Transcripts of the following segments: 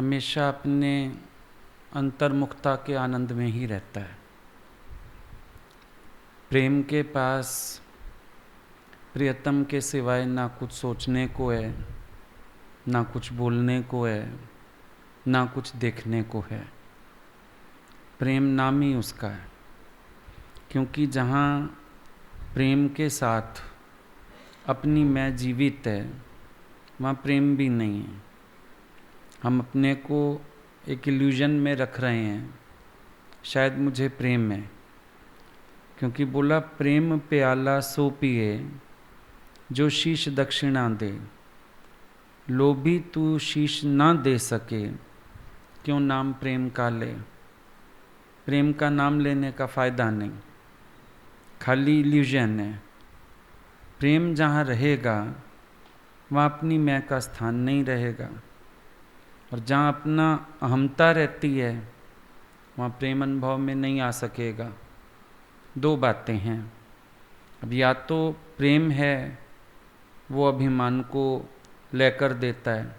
हमेशा अपने अंतर्मुखता के आनंद में ही रहता है। प्रेम के पास प्रियतम के सिवाय ना कुछ सोचने को है, ना कुछ बोलने को है, ना कुछ देखने को है। प्रेम नाम ही उसका है, क्योंकि जहाँ प्रेम के साथ अपनी मैं जीवित है, वहाँ प्रेम भी नहीं है। हम अपने को एक इल्यूजन में रख रहे हैं, शायद मुझे प्रेम है, क्योंकि बोला प्रेम प्याला सो पिए जो शीश दक्षिणा दे, लोभी तू शीश ना दे सके क्यों नाम प्रेम का ले। प्रेम का नाम लेने का फ़ायदा नहीं, खाली इल्यूजन है। प्रेम जहाँ रहेगा वहाँ अपनी मैं का स्थान नहीं रहेगा, और जहाँ अपना अहमता रहती है वहाँ प्रेम अनुभव में नहीं आ सकेगा। दो बातें हैं। अब या तो प्रेम है वो अभिमान को लेकर देता है,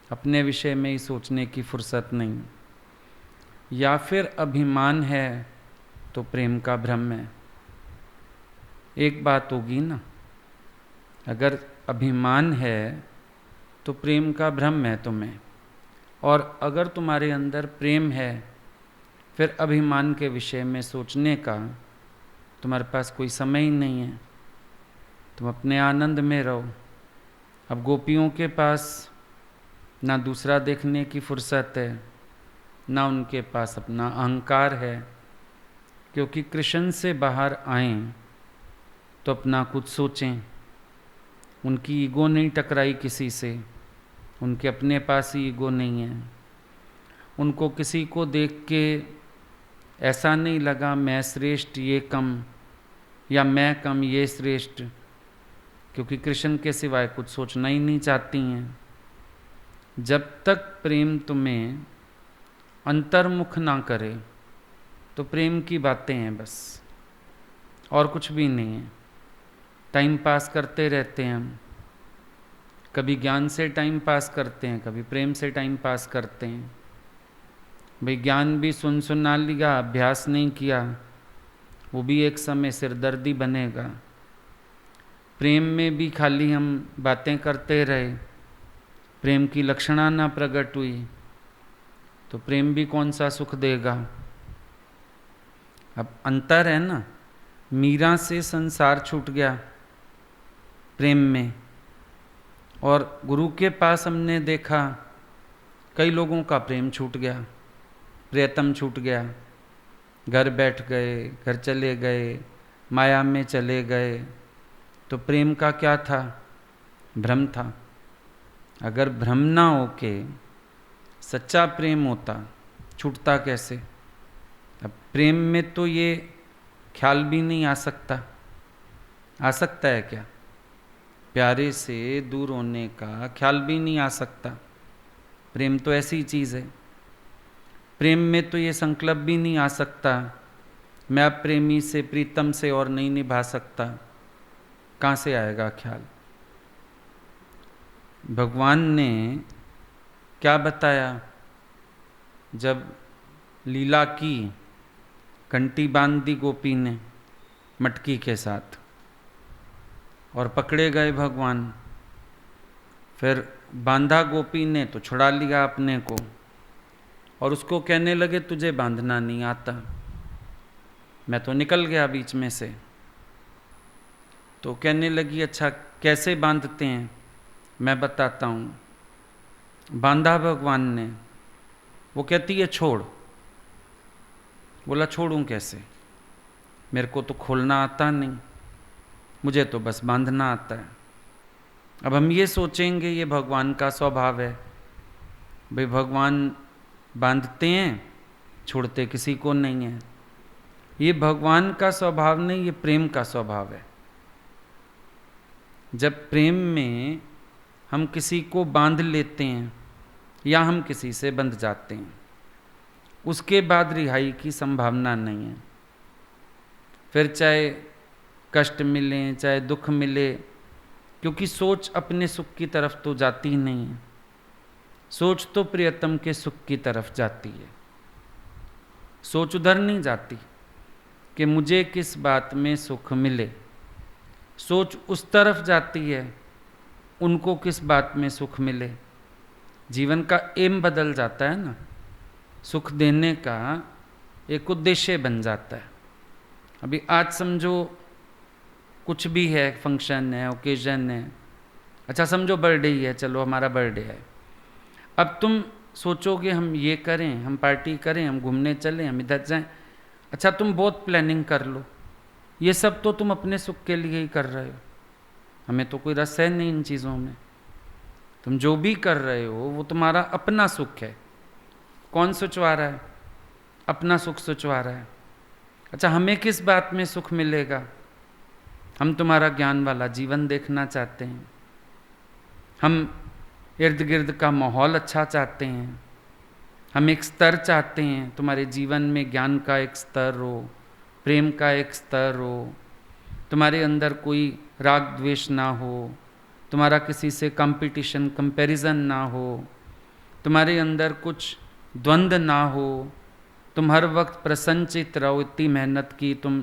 अपने विषय में ही सोचने की फुर्सत नहीं, या फिर अभिमान है तो प्रेम का भ्रम है। एक बात होगी ना, अगर अभिमान है तो प्रेम का भ्रम है तुम्हें, और अगर तुम्हारे अंदर प्रेम है फिर अभिमान के विषय में सोचने का तुम्हारे पास कोई समय ही नहीं है। तुम अपने आनंद में रहो। अब गोपियों के पास ना दूसरा देखने की फुर्सत है, ना उनके पास अपना अहंकार है, क्योंकि कृष्ण से बाहर आएं तो अपना कुछ सोचें। उनकी ईगो नहीं टकराई किसी से, उनके अपने पास ही ईगो नहीं है। उनको किसी को देख के ऐसा नहीं लगा मैं श्रेष्ठ ये कम, या मैं कम ये श्रेष्ठ, क्योंकि कृष्ण के सिवाय कुछ सोचना ही नहीं चाहती हैं। जब तक प्रेम तुम्हें अंतर्मुख ना करे तो प्रेम की बातें हैं बस, और कुछ भी नहीं है। टाइम पास करते रहते हैं हम, कभी ज्ञान से टाइम पास करते हैं, कभी प्रेम से टाइम पास करते हैं। भाई ज्ञान भी सुना लिया, अभ्यास नहीं किया, वो भी एक समय सिरदर्दी बनेगा। प्रेम में भी खाली हम बातें करते रहे, प्रेम की लक्षणा ना प्रकट हुई तो प्रेम भी कौन सा सुख देगा। अब अंतर है ना, मीरा से संसार छूट गया प्रेम में, और गुरु के पास हमने देखा कई लोगों का प्रेम छूट गया, प्रियतम छूट गया, घर बैठ गए, घर चले गए, माया में चले गए। तो प्रेम का क्या था? भ्रम था। अगर भ्रम ना होके सच्चा प्रेम होता, छूटता कैसे? अब प्रेम में तो ये ख्याल भी नहीं आ सकता। आ सकता है क्या? प्यारे से दूर होने का ख्याल भी नहीं आ सकता। प्रेम तो ऐसी चीज़ है। प्रेम में तो ये संकल्प भी नहीं आ सकता मैं अब प्रेमी से, प्रीतम से और नहीं निभा सकता। कहाँ से आएगा ख्याल? भगवान ने क्या बताया? जब लीला की, घंटी बांध दी गोपी ने मटकी के साथ, और पकड़े गए भगवान। फिर बांधा गोपी ने तो छुड़ा लिया अपने को, और उसको कहने लगे तुझे बांधना नहीं आता, मैं तो निकल गया बीच में से। तो कहने लगी अच्छा कैसे बांधते हैं, मैं बताता हूँ। बांधा भगवान ने, वो कहती है छोड़। बोला छोड़ूं कैसे, मेरे को तो खोलना आता नहीं, मुझे तो बस बांधना आता है। अब हम ये सोचेंगे ये भगवान का स्वभाव है, भाई भगवान बांधते हैं, छोड़ते किसी को नहीं है। ये भगवान का स्वभाव नहीं, ये प्रेम का स्वभाव है। जब प्रेम में हम किसी को बांध लेते हैं या हम किसी से बंध जाते हैं, उसके बाद रिहाई की संभावना नहीं है। फिर चाहे कष्ट मिले, चाहे दुख मिले, क्योंकि सोच अपने सुख की तरफ तो जाती ही नहीं है। सोच तो प्रियतम के सुख की तरफ जाती है, सोच उधर नहीं जाती कि मुझे किस बात में सुख मिले। सोच उस तरफ जाती है उनको किस बात में सुख मिले। जीवन का एम बदल जाता है ना, सुख देने का एक उद्देश्य बन जाता है। अभी आज समझो कुछ भी है, फंक्शन है, ओकेजन है, अच्छा समझो बर्थडे ही है, चलो हमारा बर्थडे है। अब तुम सोचोगे हम ये करें, हम पार्टी करें, हम घूमने चलें, हम इधर जाएं। अच्छा तुम बहुत प्लानिंग कर लो, ये सब तो तुम अपने सुख के लिए ही कर रहे हो, हमें तो कोई रस है नहीं इन चीज़ों में। तुम जो भी कर रहे हो वो तुम्हारा अपना सुख है। कौन सोचवा रहा है? अपना सुख सोचवा रहा है। अच्छा हमें किस बात में सुख मिलेगा? हम तुम्हारा ज्ञान वाला जीवन देखना चाहते हैं, हम इर्द गिर्द का माहौल अच्छा चाहते हैं, हम एक स्तर चाहते हैं, तुम्हारे जीवन में ज्ञान का एक स्तर हो, प्रेम का एक स्तर हो, तुम्हारे अंदर कोई राग द्वेष ना हो, तुम्हारा किसी से कंपटीशन कंपैरिजन ना हो, तुम्हारे अंदर कुछ द्वंद्व ना हो, तुम हर वक्त प्रसन्नचित रहो। इतनी मेहनत की, तुम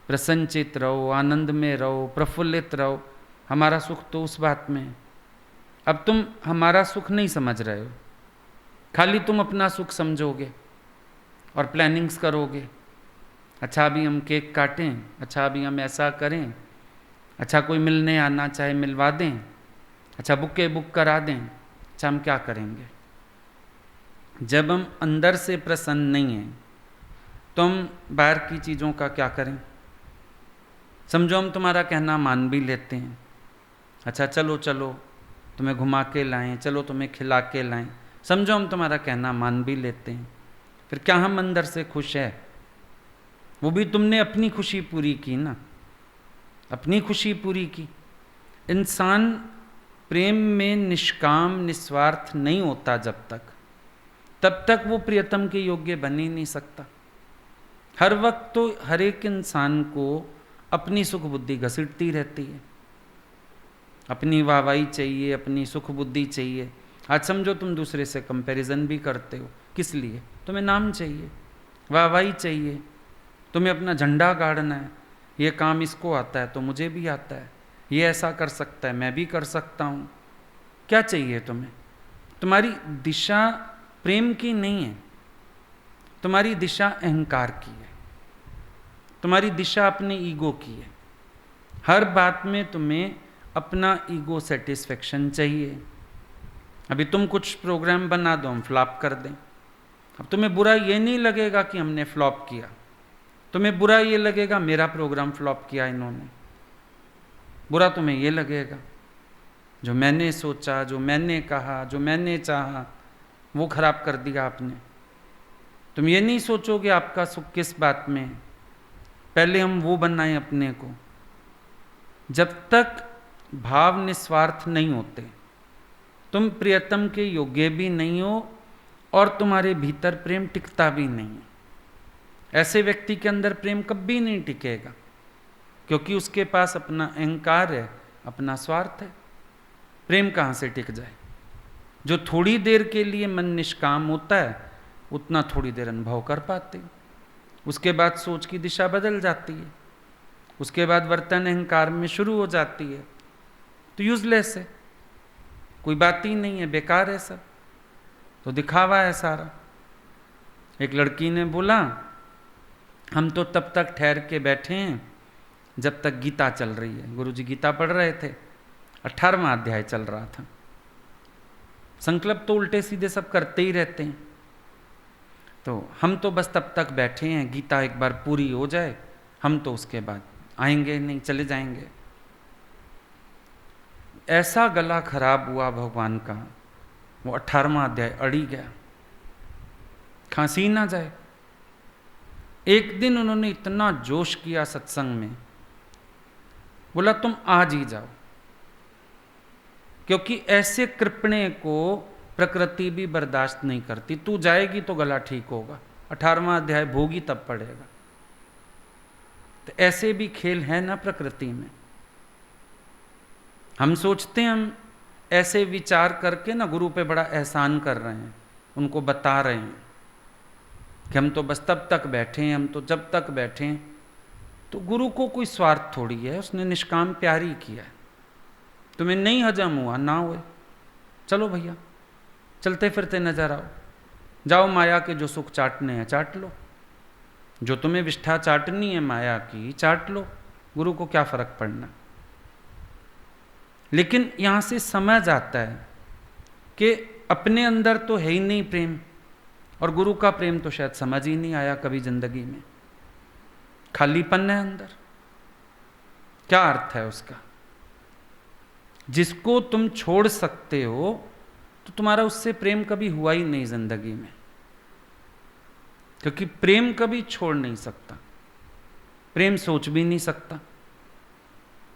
प्रसन्नचित रहो, आनंद में रहो, प्रफुल्लित रहो। हमारा सुख तो उस बात में है। अब तुम हमारा सुख नहीं समझ रहे हो, खाली तुम अपना सुख समझोगे और प्लानिंग्स करोगे। अच्छा अभी हम केक काटें, अच्छा अभी हम ऐसा करें, अच्छा कोई मिलने आना चाहे मिलवा दें, अच्छा बुके बुक करा दें। अच्छा हम क्या करेंगे? जब हम अंदर से प्रसन्न नहीं हैं तो हम बाहर की चीज़ों का क्या करें? समझो हम तुम्हारा कहना मान भी लेते हैं, अच्छा चलो चलो तुम्हें घुमा के लाएं, चलो तुम्हें खिला के लाएं, समझो हम तुम्हारा कहना मान भी लेते हैं, फिर क्या हम अंदर से खुश है? वो भी तुमने अपनी खुशी पूरी की ना, अपनी खुशी पूरी की। इंसान प्रेम में निष्काम निस्वार्थ नहीं होता जब तक, तब तक वो प्रियतम के योग्य बन ही नहीं सकता। हर वक्त तो हर एक इंसान को अपनी सुख बुद्धि घसीटती रहती है, अपनी वाहवाही चाहिए, अपनी सुख बुद्धि चाहिए। आज समझो तुम दूसरे से कंपैरिजन भी करते हो, किस लिए? तुम्हें नाम चाहिए, वाहवाही चाहिए, तुम्हें अपना झंडा गाड़ना है। ये काम इसको आता है तो मुझे भी आता है, ये ऐसा कर सकता है मैं भी कर सकता हूँ। क्या चाहिए तुम्हें? तुम्हारी दिशा प्रेम की नहीं है, तुम्हारी दिशा अहंकार की है, तुम्हारी दिशा अपने ईगो की है। हर बात में तुम्हें अपना ईगो सेटिस्फेक्शन चाहिए। अभी तुम कुछ प्रोग्राम बना दो, हम फ्लॉप कर दें, अब तुम्हें बुरा ये नहीं लगेगा कि हमने फ्लॉप किया, तुम्हें बुरा ये लगेगा मेरा प्रोग्राम फ्लॉप किया इन्होंने। बुरा तुम्हें ये लगेगा जो मैंने सोचा, जो मैंने कहा, जो मैंने चाहा वो खराब कर दिया आपने। तुम ये नहीं सोचोगे आपका सुख किस बात में है, पहले हम वो बनाएं अपने को। जब तक भाव निस्वार्थ नहीं होते तुम प्रियतम के योग्य भी नहीं हो और तुम्हारे भीतर प्रेम टिकता भी नहीं है। ऐसे व्यक्ति के अंदर प्रेम कभी नहीं टिकेगा, क्योंकि उसके पास अपना अहंकार है, अपना स्वार्थ है। प्रेम कहाँ से टिक जाए? जो थोड़ी देर के लिए मन निष्काम होता है उतना थोड़ी देर अनुभव कर पाते हैं, उसके बाद सोच की दिशा बदल जाती है, उसके बाद वर्तन अहंकार में शुरू हो जाती है, तो यूजलेस है, कोई बात ही नहीं है, बेकार है सब, तो दिखावा है सारा। एक लड़की ने बोला हम तो तब तक ठहर के बैठे हैं जब तक गीता चल रही है। गुरुजी गीता पढ़ रहे थे, 18वां अध्याय चल रहा था। संकल्प तो उल्टे सीधे सब करते ही रहते हैं, तो हम तो बस तब तक बैठे हैं गीता एक बार पूरी हो जाए, हम तो उसके बाद आएंगे नहीं, चले जाएंगे। ऐसा गला खराब हुआ भगवान का, वो 18वां अध्याय अड़ी गया, खांसी ना जाए। एक दिन उन्होंने इतना जोश किया सत्संग में, बोला तुम आज ही जाओ, क्योंकि ऐसे कृपणे को प्रकृति भी बर्दाश्त नहीं करती। तू जाएगी तो गला ठीक होगा, 18वां अध्याय भोगी तब पड़ेगा। तो ऐसे भी खेल है ना प्रकृति में। हम सोचते हैं हम ऐसे विचार करके ना गुरु पे बड़ा एहसान कर रहे हैं, उनको बता रहे हैं कि हम तो बस तब तक बैठे हैं, हम तो जब तक बैठे हैं। तो गुरु को कोई स्वार्थ थोड़ी है, उसने निष्काम प्यार ही किया है। तुम्हें नहीं हजम हुआ ना हुए, चलो भैया चलते फिरते नजर आओ, जाओ माया के जो सुख चाटने हैं चाट लो, जो तुम्हें विष्ठा चाटनी है माया की चाट लो, गुरु को क्या फर्क पड़ना। लेकिन यहां से समझ आता है कि अपने अंदर तो है ही नहीं प्रेम, और गुरु का प्रेम तो शायद समझ ही नहीं आया कभी जिंदगी में। खालीपन है अंदर, क्या अर्थ है उसका? जिसको तुम छोड़ सकते हो तो तुम्हारा उससे प्रेम कभी हुआ ही नहीं जिंदगी में, क्योंकि प्रेम कभी छोड़ नहीं सकता, प्रेम सोच भी नहीं सकता।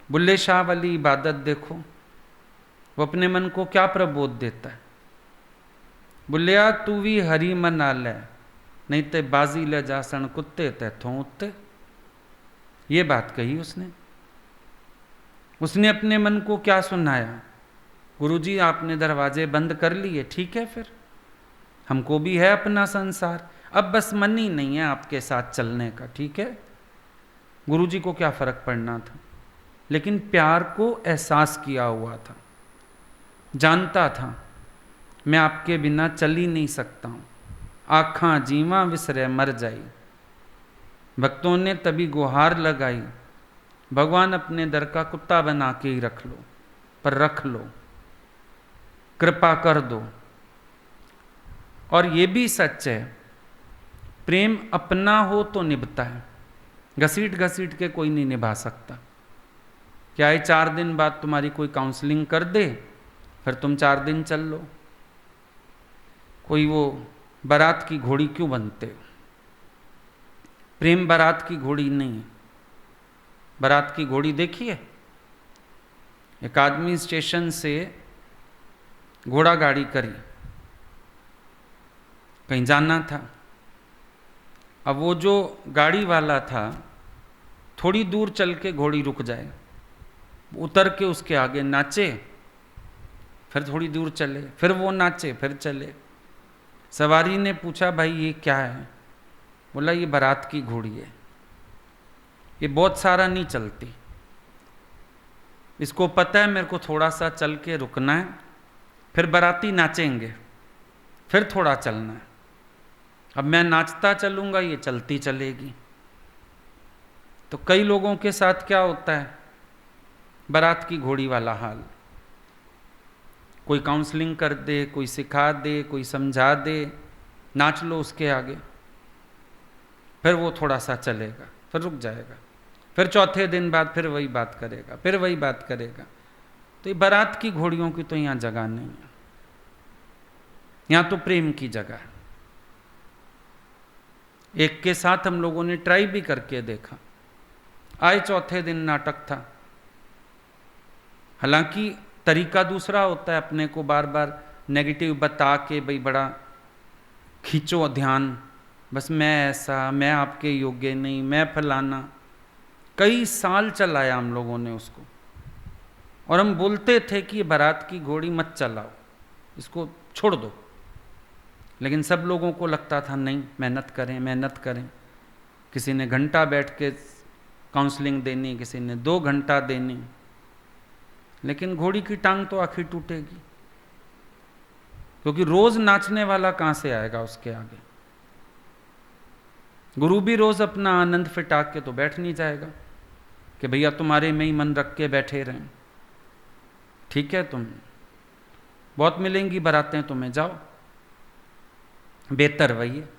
बुल्ले शाह वाली इबादत देखो, वो अपने मन को क्या प्रबोध देता है, बुल्लिया तू भी हरी मना ले, नहीं ते बाजी ले जा सन कुत्ते तैथों उत्ते। ये बात कही उसने। उसने अपने मन को क्या सुनाया, गुरुजी आपने दरवाजे बंद कर लिए, ठीक है, फिर हमको भी है अपना संसार, अब बस मन ही नहीं है आपके साथ चलने का, ठीक है। गुरुजी को क्या फर्क पड़ना था, लेकिन प्यार को एहसास किया हुआ था, जानता था मैं आपके बिना चल ही नहीं सकता हूं, आँखां जीवा विसरे मर जाई। भक्तों ने तभी गुहार लगाई, भगवान अपने दर का कुत्ता बना के ही रख लो, पर रख लो, कृपा कर दो। और ये भी सच है, प्रेम अपना हो तो निभता है, घसीट घसीट के कोई नहीं निभा सकता। क्या है 4 दिन बाद तुम्हारी कोई काउंसलिंग कर दे, फिर तुम 4 दिन चल लो। कोई वो बारात की घोड़ी क्यों बनते हो? प्रेम बारात की घोड़ी नहीं है। बारात की घोड़ी देखिए, एक आदमी स्टेशन से घोड़ा गाड़ी करी, कहीं जाना था। अब वो जो गाड़ी वाला था, थोड़ी दूर चल के घोड़ी रुक जाए, उतर के उसके आगे नाचे, फिर थोड़ी दूर चले, फिर वो नाचे, फिर चले। सवारी ने पूछा भाई ये क्या है? बोला ये बारात की घोड़ी है, ये बहुत सारा नहीं चलती, इसको पता है मेरे को थोड़ा सा चल के रुकना है, फिर बाराती नाचेंगे, फिर थोड़ा चलना है। अब मैं नाचता चलूंगा, ये चलती चलेगी। तो कई लोगों के साथ क्या होता है, बारात की घोड़ी वाला हाल। कोई काउंसलिंग कर दे, कोई सिखा दे, कोई समझा दे, नाच लो उसके आगे, फिर वो थोड़ा सा चलेगा, फिर रुक जाएगा, फिर चौथे दिन बाद फिर वही बात करेगा, फिर वही बात करेगा। तो ये बारात की घोड़ियों की तो यहाँ जगह नहीं है, यहाँ तो प्रेम की जगह है। एक के साथ हम लोगों ने ट्राई भी करके देखा, आए चौथे दिन नाटक था। हालांकि तरीका दूसरा होता है, अपने को बार बार नेगेटिव बता के भाई बड़ा खींचो ध्यान, बस मैं ऐसा, मैं आपके योग्य नहीं, मैं फलाना। कई साल चलाया हम लोगों ने उसको, और हम बोलते थे कि ये बारात की घोड़ी मत चलाओ, इसको छोड़ दो। लेकिन सब लोगों को लगता था नहीं, मेहनत करें, मेहनत करें। किसी ने घंटा बैठ के काउंसलिंग देनी, किसी ने 2 घंटा देनी, लेकिन घोड़ी की टांग तो आखिर टूटेगी, क्योंकि रोज नाचने वाला कहां से आएगा उसके आगे। गुरु भी रोज अपना आनंद फिटा के तो बैठ नहीं जाएगा कि भैया तुम्हारे में ही मन रख के बैठे रहें। ठीक है, तुम बहुत मिलेंगी बारातें तुम्हें, जाओ, बेहतर वही है,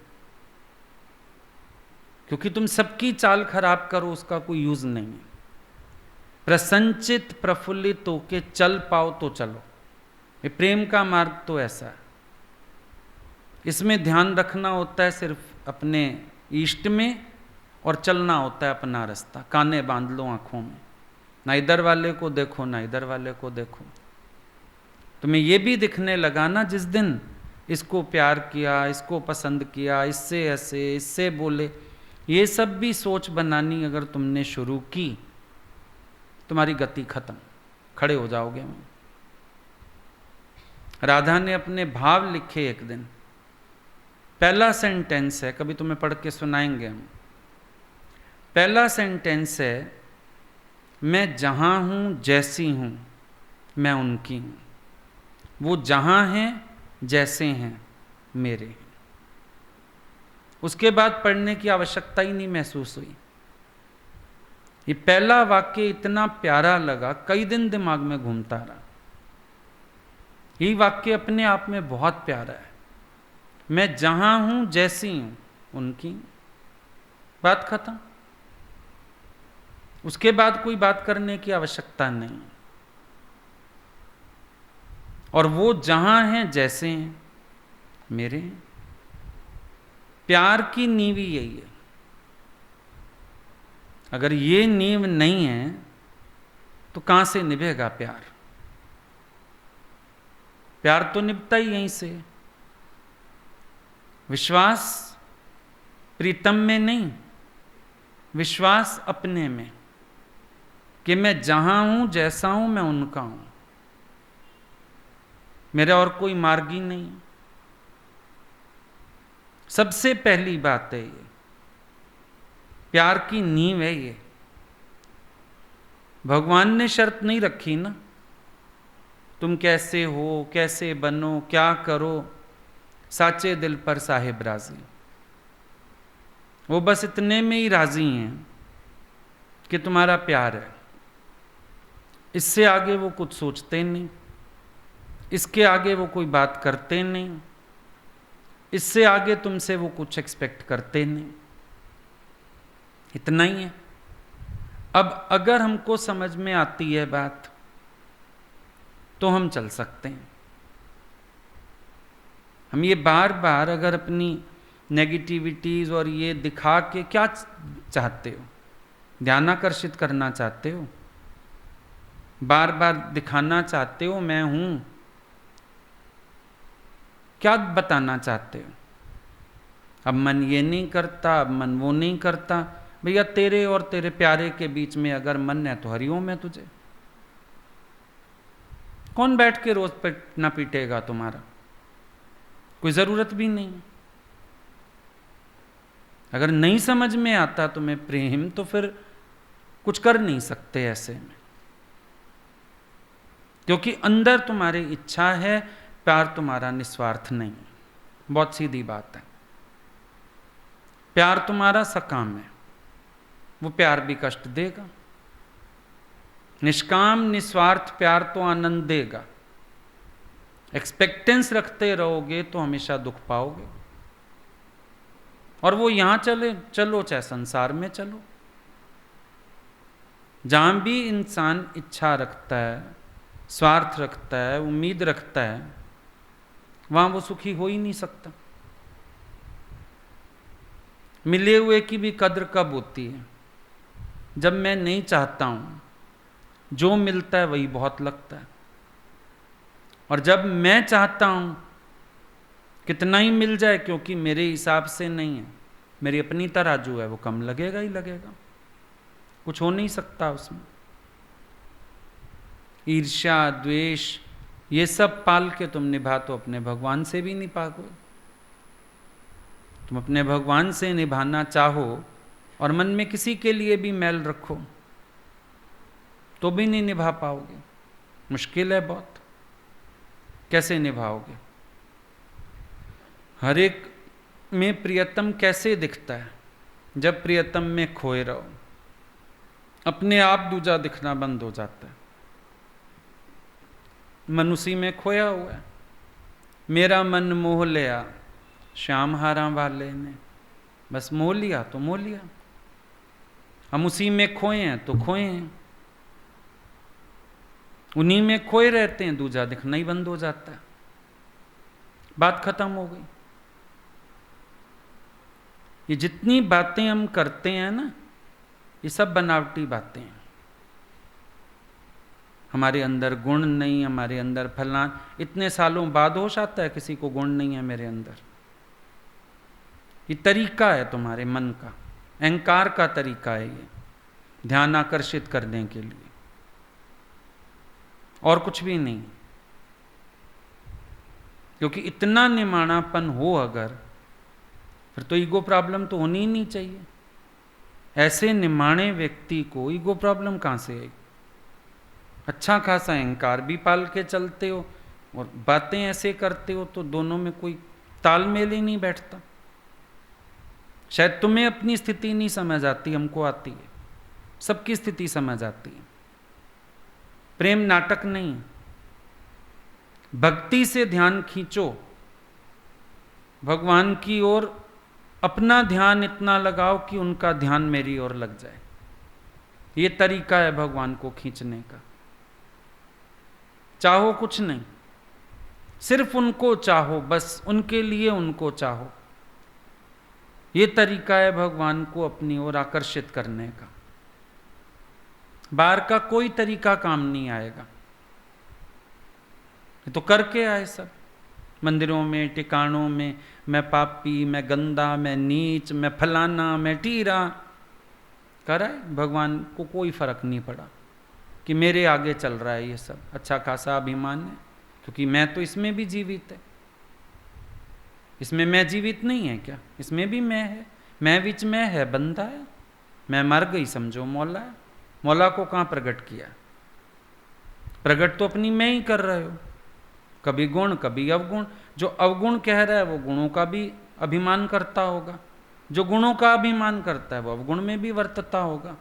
क्योंकि तुम सबकी चाल खराब करो उसका कोई यूज नहीं है। प्रसन्नचित प्रफुल्लित होके चल पाओ तो चलो, ये प्रेम का मार्ग तो ऐसा है। इसमें ध्यान रखना होता है सिर्फ अपने इष्ट में, और चलना होता है अपना रास्ता। काने बांध लो आंखों में, ना इधर वाले को देखो ना इधर वाले को देखो। तुम्हें ये भी दिखने लगा ना, जिस दिन इसको प्यार किया, इसको पसंद किया, इससे ऐसे, इससे बोले, ये सब भी सोच बनानी अगर तुमने शुरू की, तुम्हारी गति खत्म, खड़े हो जाओगे। राधा ने अपने भाव लिखे एक दिन। पहला सेंटेंस है, कभी तुम्हें पढ़ के सुनाएंगे हम। पहला सेंटेंस है, मैं जहाँ हूँ जैसी हूँ मैं उनकी हूँ। वो जहाँ हैं जैसे हैं मेरे हैं। उसके बाद पढ़ने की आवश्यकता ही नहीं महसूस हुई। ये पहला वाक्य इतना प्यारा लगा, कई दिन दिमाग में घूमता रहा। ये वाक्य अपने आप में बहुत प्यारा है। मैं जहाँ हूँ जैसी हूँ उनकी, बात खत्म। उसके बाद कोई बात करने की आवश्यकता नहीं। और वो जहाँ हैं जैसे हैं मेरे हैं। प्यार की नींव ही यही है। अगर ये नींव नहीं है तो कहाँ से निभेगा प्यार? प्यार तो निभता ही यहीं से। विश्वास प्रीतम में नहीं, विश्वास अपने में, कि मैं जहां हूं जैसा हूं मैं उनका हूं, मेरा और कोई मार्ग ही नहीं। सबसे पहली बात है ये, प्यार की नींव है ये। भगवान ने शर्त नहीं रखी ना, तुम कैसे हो, कैसे बनो, क्या करो, साचे दिल पर साहिब राजी। वो बस इतने में ही राजी हैं कि तुम्हारा प्यार है। इससे आगे वो कुछ सोचते नहीं, इसके आगे वो कोई बात करते नहीं, इससे आगे तुमसे वो कुछ एक्सपेक्ट करते नहीं। इतना ही है। अब अगर हमको समझ में आती है बात तो हम चल सकते हैं। हम ये बार बार अगर अपनी नेगेटिविटीज और ये दिखा के क्या चाहते हो? ध्यान आकर्षित करना चाहते हो? बार बार दिखाना चाहते हो मैं हूं? क्या बताना चाहते हो? अब मन ये नहीं करता, अब मन वो नहीं करता। भैया तेरे और तेरे प्यारे के बीच में अगर मन है तो हरिओम है तुझे। कौन बैठ के रोज पिटना पीटेगा तुम्हारा? कोई जरूरत भी नहीं। अगर नहीं समझ में आता तुम्हें प्रेम तो फिर कुछ कर नहीं सकते ऐसे में, क्योंकि अंदर तुम्हारी इच्छा है, प्यार तुम्हारा निस्वार्थ नहीं। बहुत सीधी बात है। प्यार तुम्हारा सकाम है, वो प्यार भी कष्ट देगा। निष्काम निस्वार्थ प्यार तो आनंद देगा। एक्सपेक्टेंस रखते रहोगे तो हमेशा दुख पाओगे। और वो यहां चलो चाहे संसार में चलो, जहां भी इंसान इच्छा रखता है, स्वार्थ रखता है, उम्मीद रखता है, वहां वो सुखी हो ही नहीं सकता। मिले हुए की भी कद्र कब होती है? जब मैं नहीं चाहता हूं, जो मिलता है वही बहुत लगता है। और जब मैं चाहता हूं कितना ही मिल जाए, क्योंकि मेरे हिसाब से नहीं है, मेरी अपनी तराजू है, वो कम लगेगा ही लगेगा। कुछ हो नहीं सकता उसमें। ईर्ष्या द्वेष ये सब पाल के तुम निभा तो अपने भगवान से भी नहीं पाओगे। तुम अपने भगवान से निभाना चाहो और मन में किसी के लिए भी मैल रखो तो भी नहीं निभा पाओगे। मुश्किल है बहुत। कैसे निभाओगे? हर एक में प्रियतम कैसे दिखता है? जब प्रियतम में खोए रहो, अपने आप दूजा दिखना बंद हो जाता है। मन उसी में खोया हुआ है। मेरा मन मोह लिया श्याम हारा वाले ने, बस मोह लिया तो मोह लिया। हम उसी में खोए हैं तो खोए हैं, उन्हीं में खोए रहते हैं, दूजा दिखना ही बंद हो जाता है। बात खत्म हो गई। ये जितनी बातें हम करते हैं ना, ये सब बनावटी बातें हैं। हमारे अंदर गुण नहीं, हमारे अंदर फलां, इतने सालों बाद होश आता है किसी को गुण नहीं है मेरे अंदर। ये तरीका है तुम्हारे मन का, अहंकार का तरीका है ये, ध्यान आकर्षित करने के लिए, और कुछ भी नहीं। क्योंकि इतना निमाणापन हो अगर, फिर तो ईगो प्रॉब्लम तो होनी ही नहीं चाहिए। ऐसे निमाणे व्यक्ति को ईगो प्रॉब्लम कहाँ से आई? अच्छा खासा अहंकार भी पाल के चलते हो और बातें ऐसे करते हो, तो दोनों में कोई तालमेल ही नहीं बैठता। शायद तुम्हें अपनी स्थिति नहीं समझ आती, हमको आती है, सबकी स्थिति समझ आती है। प्रेम नाटक नहीं है। भक्ति से ध्यान खींचो भगवान की ओर, अपना ध्यान इतना लगाओ कि उनका ध्यान मेरी ओर लग जाए। ये तरीका है भगवान को खींचने का। चाहो कुछ नहीं, सिर्फ उनको चाहो, बस उनके लिए उनको चाहो। ये तरीका है भगवान को अपनी ओर आकर्षित करने का। बाहर का कोई तरीका काम नहीं आएगा। तो करके आए सब मंदिरों में, टिकाणों में, मैं पापी, मैं गंदा, मैं नीच, मैं फलाना, मैं टीरा, करा है। भगवान को कोई फर्क नहीं पड़ा कि मेरे आगे चल रहा है ये सब। अच्छा खासा अभिमान है, क्योंकि मैं तो इसमें भी जीवित है। इसमें मैं जीवित नहीं है क्या? इसमें भी मैं है। मैं विच में है, बंदा है। मैं मर गई समझो मौला है। मौला को कहाँ प्रकट किया? प्रकट तो अपनी मैं ही कर रहे हो, कभी गुण कभी अवगुण। जो अवगुण कह रहा है वो गुणों का भी अभिमान करता होगा, जो गुणों का अभिमान करता है वो अवगुण में भी वर्तता होगा।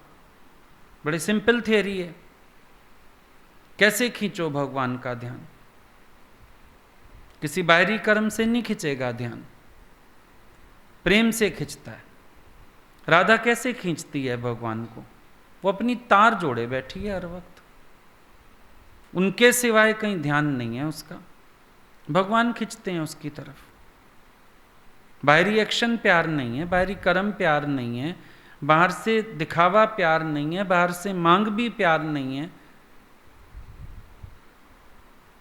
बड़ी सिंपल थियरी है। कैसे खींचो भगवान का ध्यान? किसी बाहरी कर्म से नहीं खींचेगा ध्यान, प्रेम से खींचता है। राधा कैसे खींचती है भगवान को? वो अपनी तार जोड़े बैठी है हर वक्त, उनके सिवाय कहीं ध्यान नहीं है उसका। भगवान खींचते हैं उसकी तरफ। बाहरी एक्शन प्यार नहीं है, बाहरी कर्म प्यार नहीं है, बाहर से दिखावा प्यार नहीं है, बाहर से मांग भी प्यार नहीं है।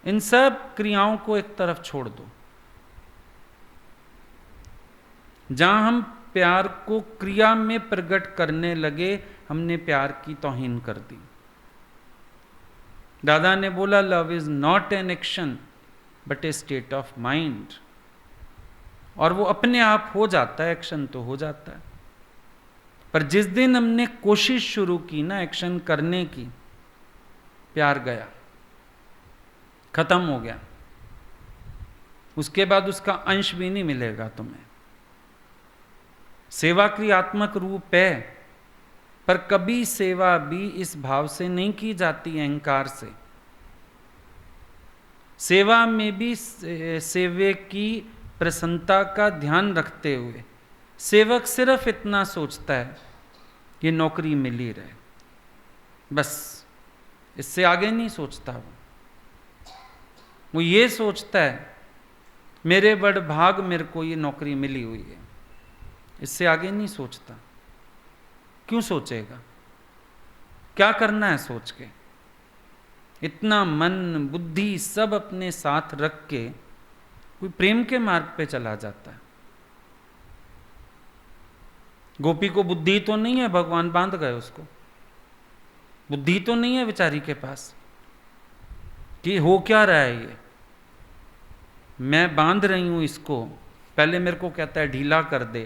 इन सब क्रियाओं को एक तरफ छोड़ दो। जहां हम प्यार को क्रिया में प्रकट करने लगे, हमने प्यार की तौहीन कर दी। दादा ने बोला, love is not an action but A state of mind. और वो अपने आप हो जाता है, एक्शन तो हो जाता है। पर जिस दिन हमने कोशिश शुरू की ना एक्शन करने की, प्यार गया, खत्म हो गया। उसके बाद उसका अंश भी नहीं मिलेगा तुम्हें। सेवा क्रियात्मक रूप है, पर कभी सेवा भी इस भाव से नहीं की जाती, अहंकार से। सेवा में भी सेवक की प्रसन्नता का ध्यान रखते हुए सेवक सिर्फ इतना सोचता है कि नौकरी मिली रहे, बस। इससे आगे नहीं सोचता। वो ये सोचता है मेरे बड़ भाग, मेरे को ये नौकरी मिली हुई है। इससे आगे नहीं सोचता। क्यों सोचेगा? क्या करना है सोच के? इतना मन बुद्धि सब अपने साथ रख के कोई प्रेम के मार्ग पे चला जाता है। गोपी को बुद्धि तो नहीं है, भगवान बांध गए उसको। बुद्धि तो नहीं है बेचारी के पास कि हो क्या रहा है ये, मैं बांध रही हूं इसको। पहले मेरे को कहता है ढीला कर दे,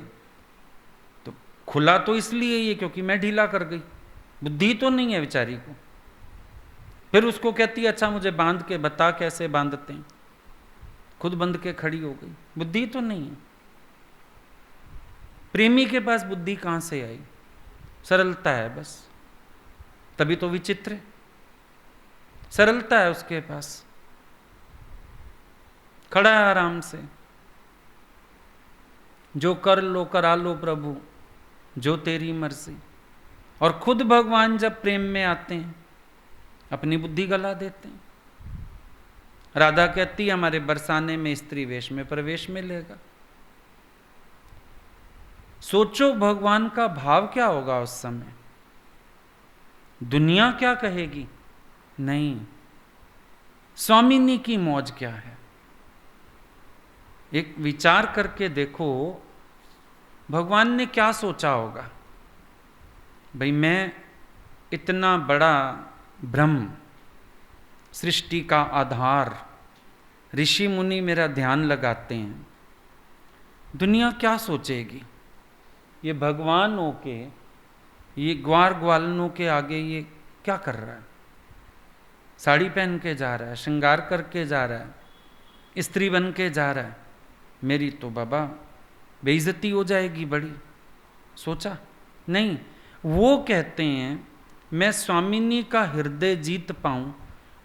तो खुला तो इसलिए ये क्योंकि मैं ढीला कर गई। बुद्धि तो नहीं है बेचारी को। फिर उसको कहती है अच्छा मुझे बांध के बता कैसे बांधते हैं। खुद बंध के खड़ी हो गई। बुद्धि तो नहीं है। प्रेमी के पास बुद्धि कहां से आई? सरलता है बस, तभी तो विचित्र है। सरलता है उसके पास, खड़ा है आराम से। जो कर लो करा लो प्रभु, जो तेरी मर्जी। और खुद भगवान जब प्रेम में आते हैं, अपनी बुद्धि गला देते हैं। राधा कहती है हमारे बरसाने में स्त्री वेश में प्रवेश मिलेगा। सोचो भगवान का भाव क्या होगा उस समय। दुनिया क्या कहेगी? नहीं, स्वामिनी की मौज क्या है। एक विचार करके देखो भगवान ने क्या सोचा होगा। भाई मैं इतना बड़ा ब्रह्म, सृष्टि का आधार, ऋषि मुनि मेरा ध्यान लगाते हैं, दुनिया क्या सोचेगी, ये भगवान होके, ये ग्वार ग्वालनों के आगे ये क्या कर रहा है, साड़ी पहन के जा रहा है, श्रृंगार करके जा रहा है, स्त्री बन के जा रहा है, मेरी तो बाबा बेइज्जती हो जाएगी बड़ी। सोचा नहीं, वो कहते हैं मैं स्वामिनी का हृदय जीत पाऊं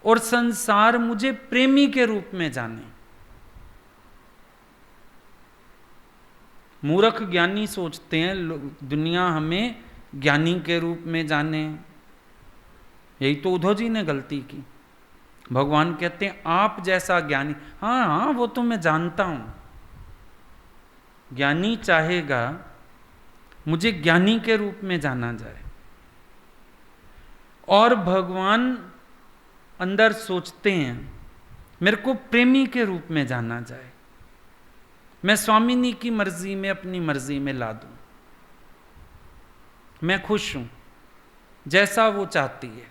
और संसार मुझे प्रेमी के रूप में जाने। मूर्ख ज्ञानी सोचते हैं दुनिया हमें ज्ञानी के रूप में जाने। यही तो उद्धव जी ने गलती की। भगवान कहते हैं आप जैसा ज्ञानी, हाँ हाँ वो तो मैं जानता हूं, ज्ञानी चाहेगा मुझे ज्ञानी के रूप में जाना जाए, और भगवान अंदर सोचते हैं मेरे को प्रेमी के रूप में जाना जाए, मैं स्वामिनी की मर्जी में अपनी मर्जी में ला दूं, मैं खुश हूं जैसा वो चाहती है।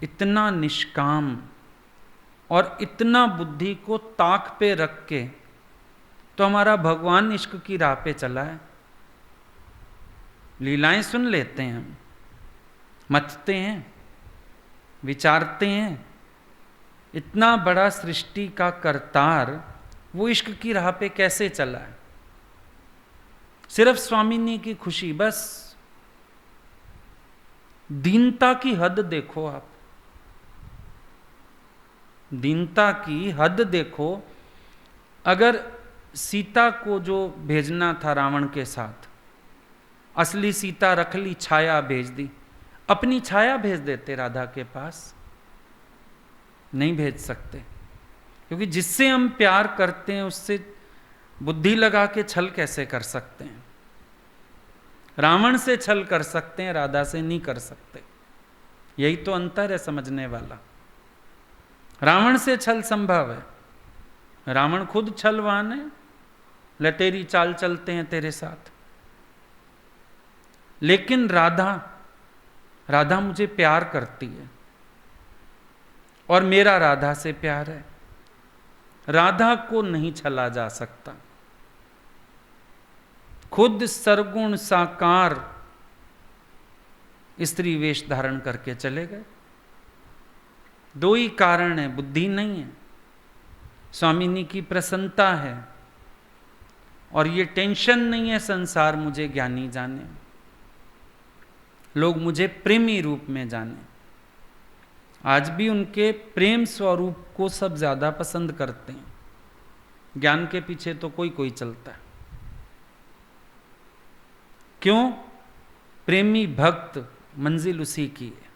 इतना निष्काम और इतना बुद्धि को ताक पे रख के तो हमारा भगवान इश्क की राह पे चला है। लीलाएं सुन लेते हैं हम, मथते हैं, विचारते हैं, इतना बड़ा सृष्टि का करतार वो इश्क की राह पे कैसे चला है। सिर्फ स्वामिनी की खुशी, बस दीनता की हद देखो आप, दीनता की हद देखो। अगर सीता को जो भेजना था रावण के साथ, असली सीता रख ली, छाया भेज दी, अपनी छाया भेज देते राधा के पास, नहीं भेज सकते, क्योंकि जिससे हम प्यार करते हैं उससे बुद्धि लगा के छल कैसे कर सकते हैं। रावण से छल कर सकते हैं, राधा से नहीं कर सकते। यही तो अंतर है समझने वाला। रावण से छल संभव है, रावण खुद छलवान है, लटेरी चाल चलते हैं तेरे साथ। लेकिन राधा मुझे प्यार करती है और मेरा राधा से प्यार है, राधा को नहीं छला जा सकता। खुद सरगुण साकार स्त्री वेश धारण करके चले गए। दो ही कारण है, बुद्धि नहीं है, स्वामिनी की प्रसन्नता है, और ये टेंशन नहीं है संसार मुझे ज्ञानी जाने, लोग मुझे प्रेमी रूप में जाने। आज भी उनके प्रेम स्वरूप को सब ज्यादा पसंद करते हैं, ज्ञान के पीछे तो कोई कोई चलता है। क्यों? प्रेमी भक्त मंजिल उसी की है,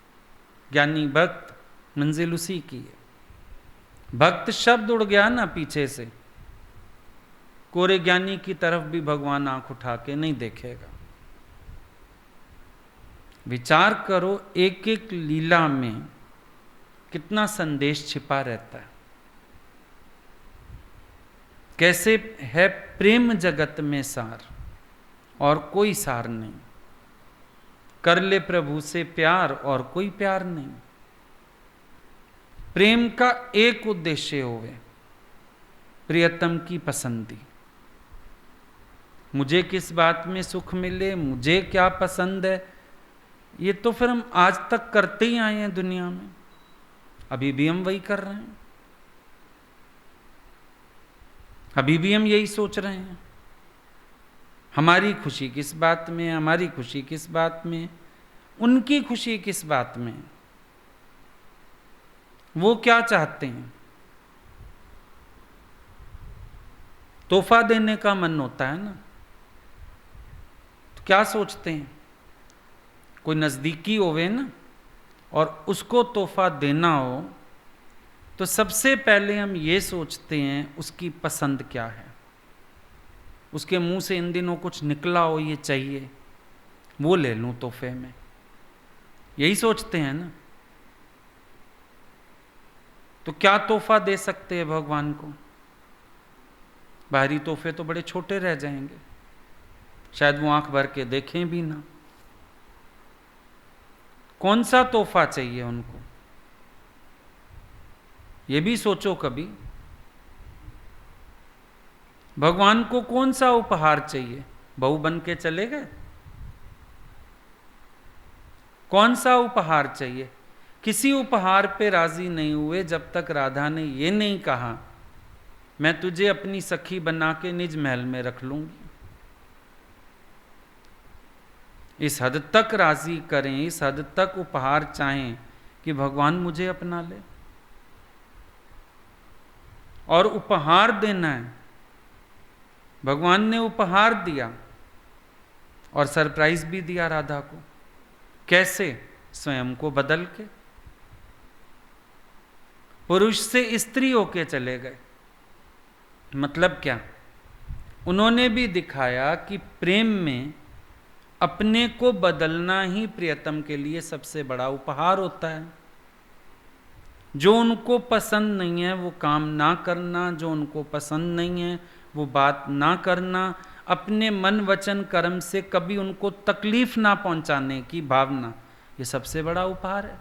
ज्ञानी भक्त मंजिल उसी की है। भक्त शब्द उड़ गया ना पीछे से, कोरे ज्ञानी की तरफ भी भगवान आंख उठा के नहीं देखेगा। विचार करो, एक एक लीला में कितना संदेश छिपा रहता है, कैसे है प्रेम जगत में सार और कोई सार नहीं, कर ले प्रभु से प्यार और कोई प्यार नहीं। प्रेम का एक उद्देश्य होवे, प्रियतम की पसंदी। मुझे किस बात में सुख मिले, मुझे क्या पसंद है, ये तो फिर हम आज तक करते ही आए हैं दुनिया में, अभी भी हम वही कर रहे हैं, अभी भी हम यही सोच रहे हैं। हमारी खुशी किस बात में, हमारी खुशी किस बात में, उनकी खुशी किस बात में, वो क्या चाहते हैं। तोहफा देने का मन होता है ना, तो क्या सोचते हैं, कोई नजदीकी होवे ना और उसको तोहफा देना हो तो सबसे पहले हम ये सोचते हैं उसकी पसंद क्या है, उसके मुंह से इन दिनों कुछ निकला हो ये चाहिए, वो ले लूं तोहफे में, यही सोचते हैं ना। तो क्या तोहफा दे सकते हैं भगवान को? बाहरी तोहफे तो बड़े छोटे रह जाएंगे, शायद वो आंख भर के देखें भी ना। कौन सा तोहफा चाहिए उनको, ये भी सोचो कभी। भगवान को कौन सा उपहार चाहिए? बहू बन के चले गए? कौन सा उपहार चाहिए? किसी उपहार पे राजी नहीं हुए जब तक राधा ने ये नहीं कहा मैं तुझे अपनी सखी बना के निज महल में रख लूंगी। इस हद तक राजी करें, इस हद तक उपहार चाहें कि भगवान मुझे अपना ले। और उपहार देना है, भगवान ने उपहार दिया और सरप्राइज भी दिया राधा को। कैसे? स्वयं को बदल के पुरुष से स्त्री होके चले गए। मतलब क्या? उन्होंने भी दिखाया कि प्रेम में अपने को बदलना ही प्रियतम के लिए सबसे बड़ा उपहार होता है। जो उनको पसंद नहीं है वो काम ना करना, जो उनको पसंद नहीं है वो बात ना करना, अपने मन वचन कर्म से कभी उनको तकलीफ ना पहुंचाने की भावना, ये सबसे बड़ा उपहार है।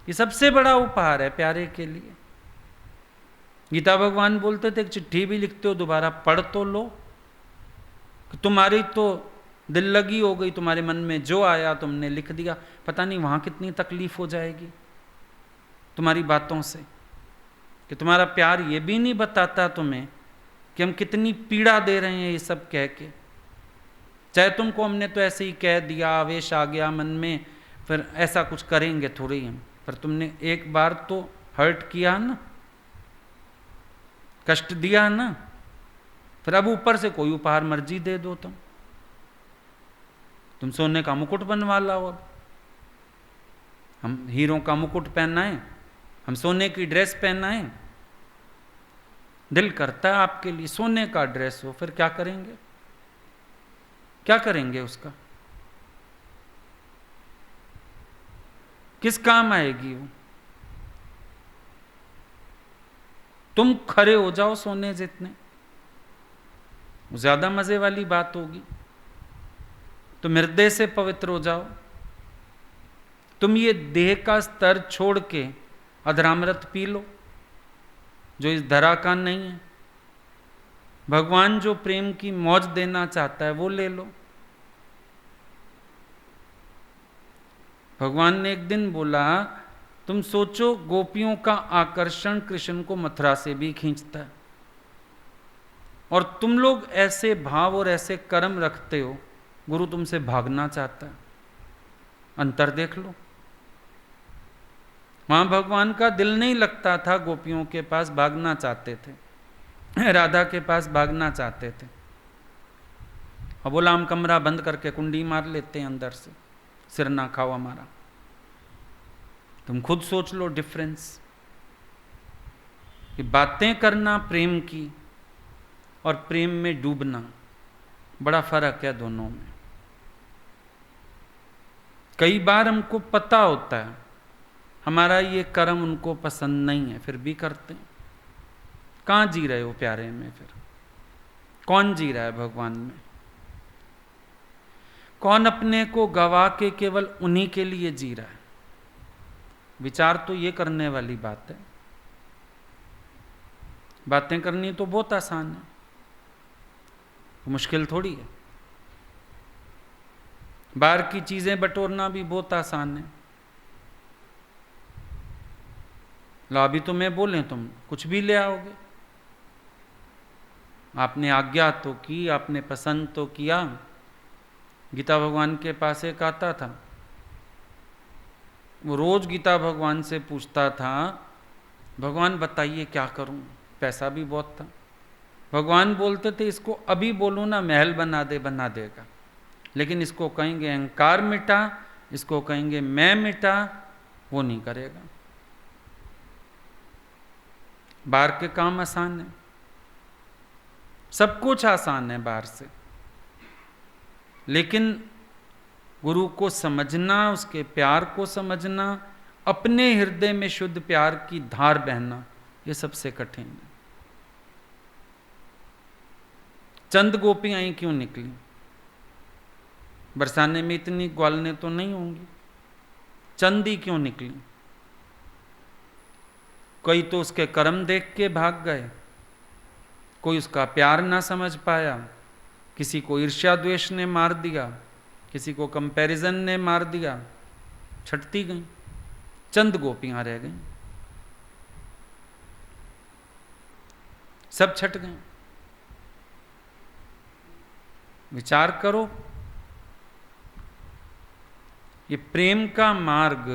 ये सबसे बड़ा उपहार है प्यारे के लिए। गीता भगवान बोलते थे, एक चिट्ठी भी लिखते हो दोबारा पढ़ तो लो, कि तुम्हारी तो दिल लगी हो गई, तुम्हारे मन में जो आया तुमने लिख दिया, पता नहीं वहां कितनी तकलीफ हो जाएगी तुम्हारी बातों से, कि तुम्हारा प्यार ये भी नहीं बताता तुम्हें कि हम कितनी पीड़ा दे रहे हैं ये सब कह के। चाहे तुमको हमने तो ऐसे ही कह दिया, आवेश आ गया मन में, फिर ऐसा कुछ करेंगे थोड़ी हम, पर तुमने एक बार तो हर्ट किया ना, कष्ट दिया ना, फिर अब ऊपर से कोई उपहार मर्जी दे दो तुम सोने का मुकुट बनवा लाओ, अब हम हीरों का मुकुट पहनाएं, हम सोने की ड्रेस पहनाएं। दिल करता है आपके लिए सोने का ड्रेस हो, फिर क्या करेंगे? क्या करेंगे उसका? किस काम आएगी वो? तुम खरे हो जाओ सोने जितने, ज्यादा मजे वाली बात होगी। तुम हृदय से पवित्र हो जाओ, तुम ये देह का स्तर छोड़ के अधरामृत पी लो जो इस धरा का नहीं है। भगवान जो प्रेम की मौज देना चाहता है वो ले लो। भगवान ने एक दिन बोला, तुम सोचो गोपियों का आकर्षण कृष्ण को मथुरा से भी खींचता है, और तुम लोग ऐसे भाव और ऐसे कर्म रखते हो, गुरु तुमसे भागना चाहता है। अंतर देख लो। वहां भगवान का दिल नहीं लगता था, गोपियों के पास भागना चाहते थे, राधा के पास भागना चाहते थे। और बोला हम कमरा बंद करके कुंडी मार लेते हैं अंदर से, सिर ना खाओ हमारा। तुम खुद सोच लो डिफरेंस, कि बातें करना प्रेम की और प्रेम में डूबना, बड़ा फर्क है दोनों में। कई बार हमको पता होता है हमारा ये कर्म उनको पसंद नहीं है, फिर भी करते हैं। कहाँ जी रहे हो प्यारे में? फिर कौन जी रहा है भगवान में? कौन अपने को गवा के केवल उन्हीं के लिए जी रहा है? विचार तो ये करने वाली बात है। बातें करनी तो बहुत आसान है, मुश्किल थोड़ी है। बाहर की चीजें बटोरना भी बहुत आसान है। लो अभी तो मैं बोले तुम कुछ भी ले आओगे, आपने आज्ञा तो की, आपने पसंद तो किया। गीता भगवान के पास एक आता था, वो रोज गीता भगवान से पूछता था, भगवान बताइए क्या करूं, पैसा भी बहुत था। भगवान बोलते थे इसको अभी बोलो ना महल बना दे, बना देगा, लेकिन इसको कहेंगे अहंकार मिटा, इसको कहेंगे मैं मिटा, वो नहीं करेगा। बाहर के काम आसान है, सब कुछ आसान है बाहर से, लेकिन गुरु को समझना, उसके प्यार को समझना, अपने हृदय में शुद्ध प्यार की धार बहना, ये सबसे कठिन है। चंद गोपियां क्यों निकली? बरसाने में इतनी ग्वालने तो नहीं होंगी, चंद ही क्यों निकली? कई तो उसके कर्म देख के भाग गए, कोई उसका प्यार ना समझ पाया, किसी को ईर्ष्या द्वेष ने मार दिया, किसी को कंपैरिजन ने मार दिया, छटती गई, चंद गोपियां रह गईं, सब छट गए। विचार करो, ये प्रेम का मार्ग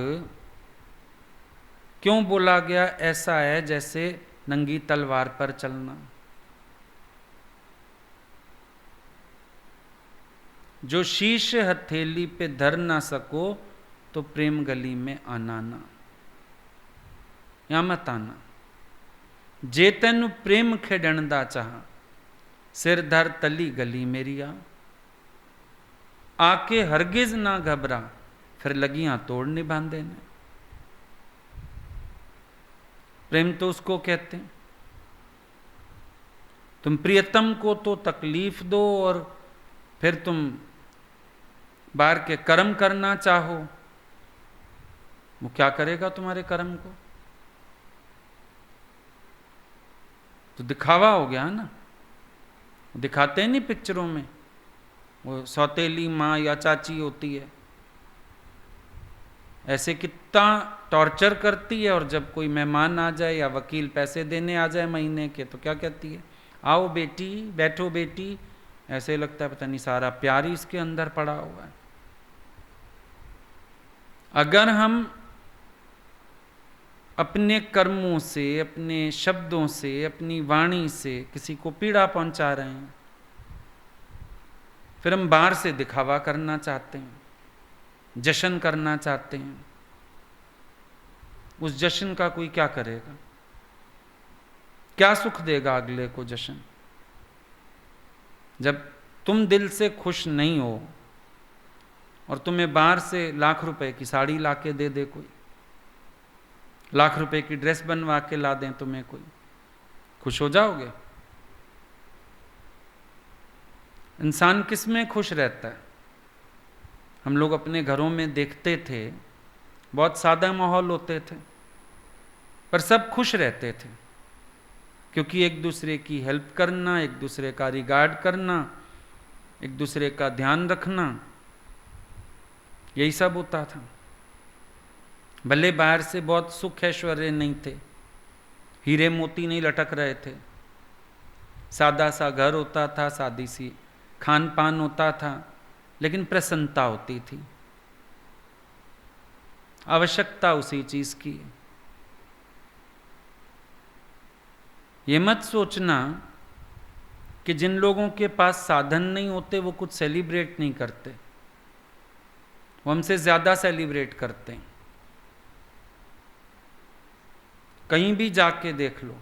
क्यों बोला गया? ऐसा है जैसे नंगी तलवार पर चलना। जो शीश हथेली पे धर ना सको तो प्रेम गली में आना ना, या मत आना। जे तेनु प्रेम खेडण दा चाह, सिर धर तली गली मेरिया, आके हरगिज ना घबरा, फिर लगियां तोड़ निभांदे ने। प्रेम तो उसको कहते हैं, तुम प्रियतम को तो तकलीफ दो और फिर तुम बाहर के कर्म करना चाहो, वो क्या करेगा तुम्हारे कर्म को? तो दिखावा हो गया ना। दिखाते हैं नहीं पिक्चरों में, वो सौतेली माँ या चाची होती है, ऐसे कितना टॉर्चर करती है, और जब कोई मेहमान आ जाए या वकील पैसे देने आ जाए महीने के, तो क्या कहती है? आओ बेटी, बैठो बेटी। ऐसे लगता है पता नहीं सारा प्यार ही इसके अंदर पड़ा हुआ है। अगर हम अपने कर्मों से, अपने शब्दों से, अपनी वाणी से किसी को पीड़ा पहुंचा रहे हैं, फिर हम बाहर से दिखावा करना चाहते हैं, जश्न करना चाहते हैं, उस जश्न का कोई क्या करेगा? क्या सुख देगा अगले को जश्न? जब तुम दिल से खुश नहीं हो और तुम्हें बाहर से लाख रुपए की साड़ी लाके दे दे कोई, लाख रुपए की ड्रेस बनवा के ला दें तुम्हें कोई, खुश हो जाओगे? इंसान किस में खुश रहता है? हम लोग अपने घरों में देखते थे, बहुत सादा माहौल होते थे, पर सब खुश रहते थे, क्योंकि एक दूसरे की हेल्प करना, एक दूसरे का रिगार्ड करना, एक दूसरे का ध्यान रखना, यही सब होता था। भले बाहर से बहुत सुख ऐश्वर्य नहीं थे, हीरे मोती नहीं लटक रहे थे, सादा सा घर होता था, सादी सी खान पान होता था, लेकिन प्रसन्नता होती थी, आवश्यकता उसी चीज की है। ये मत सोचना कि जिन लोगों के पास साधन नहीं होते वो कुछ सेलिब्रेट नहीं करते, वो हमसे ज्यादा सेलिब्रेट करते हैं। कहीं भी जाके देख लो,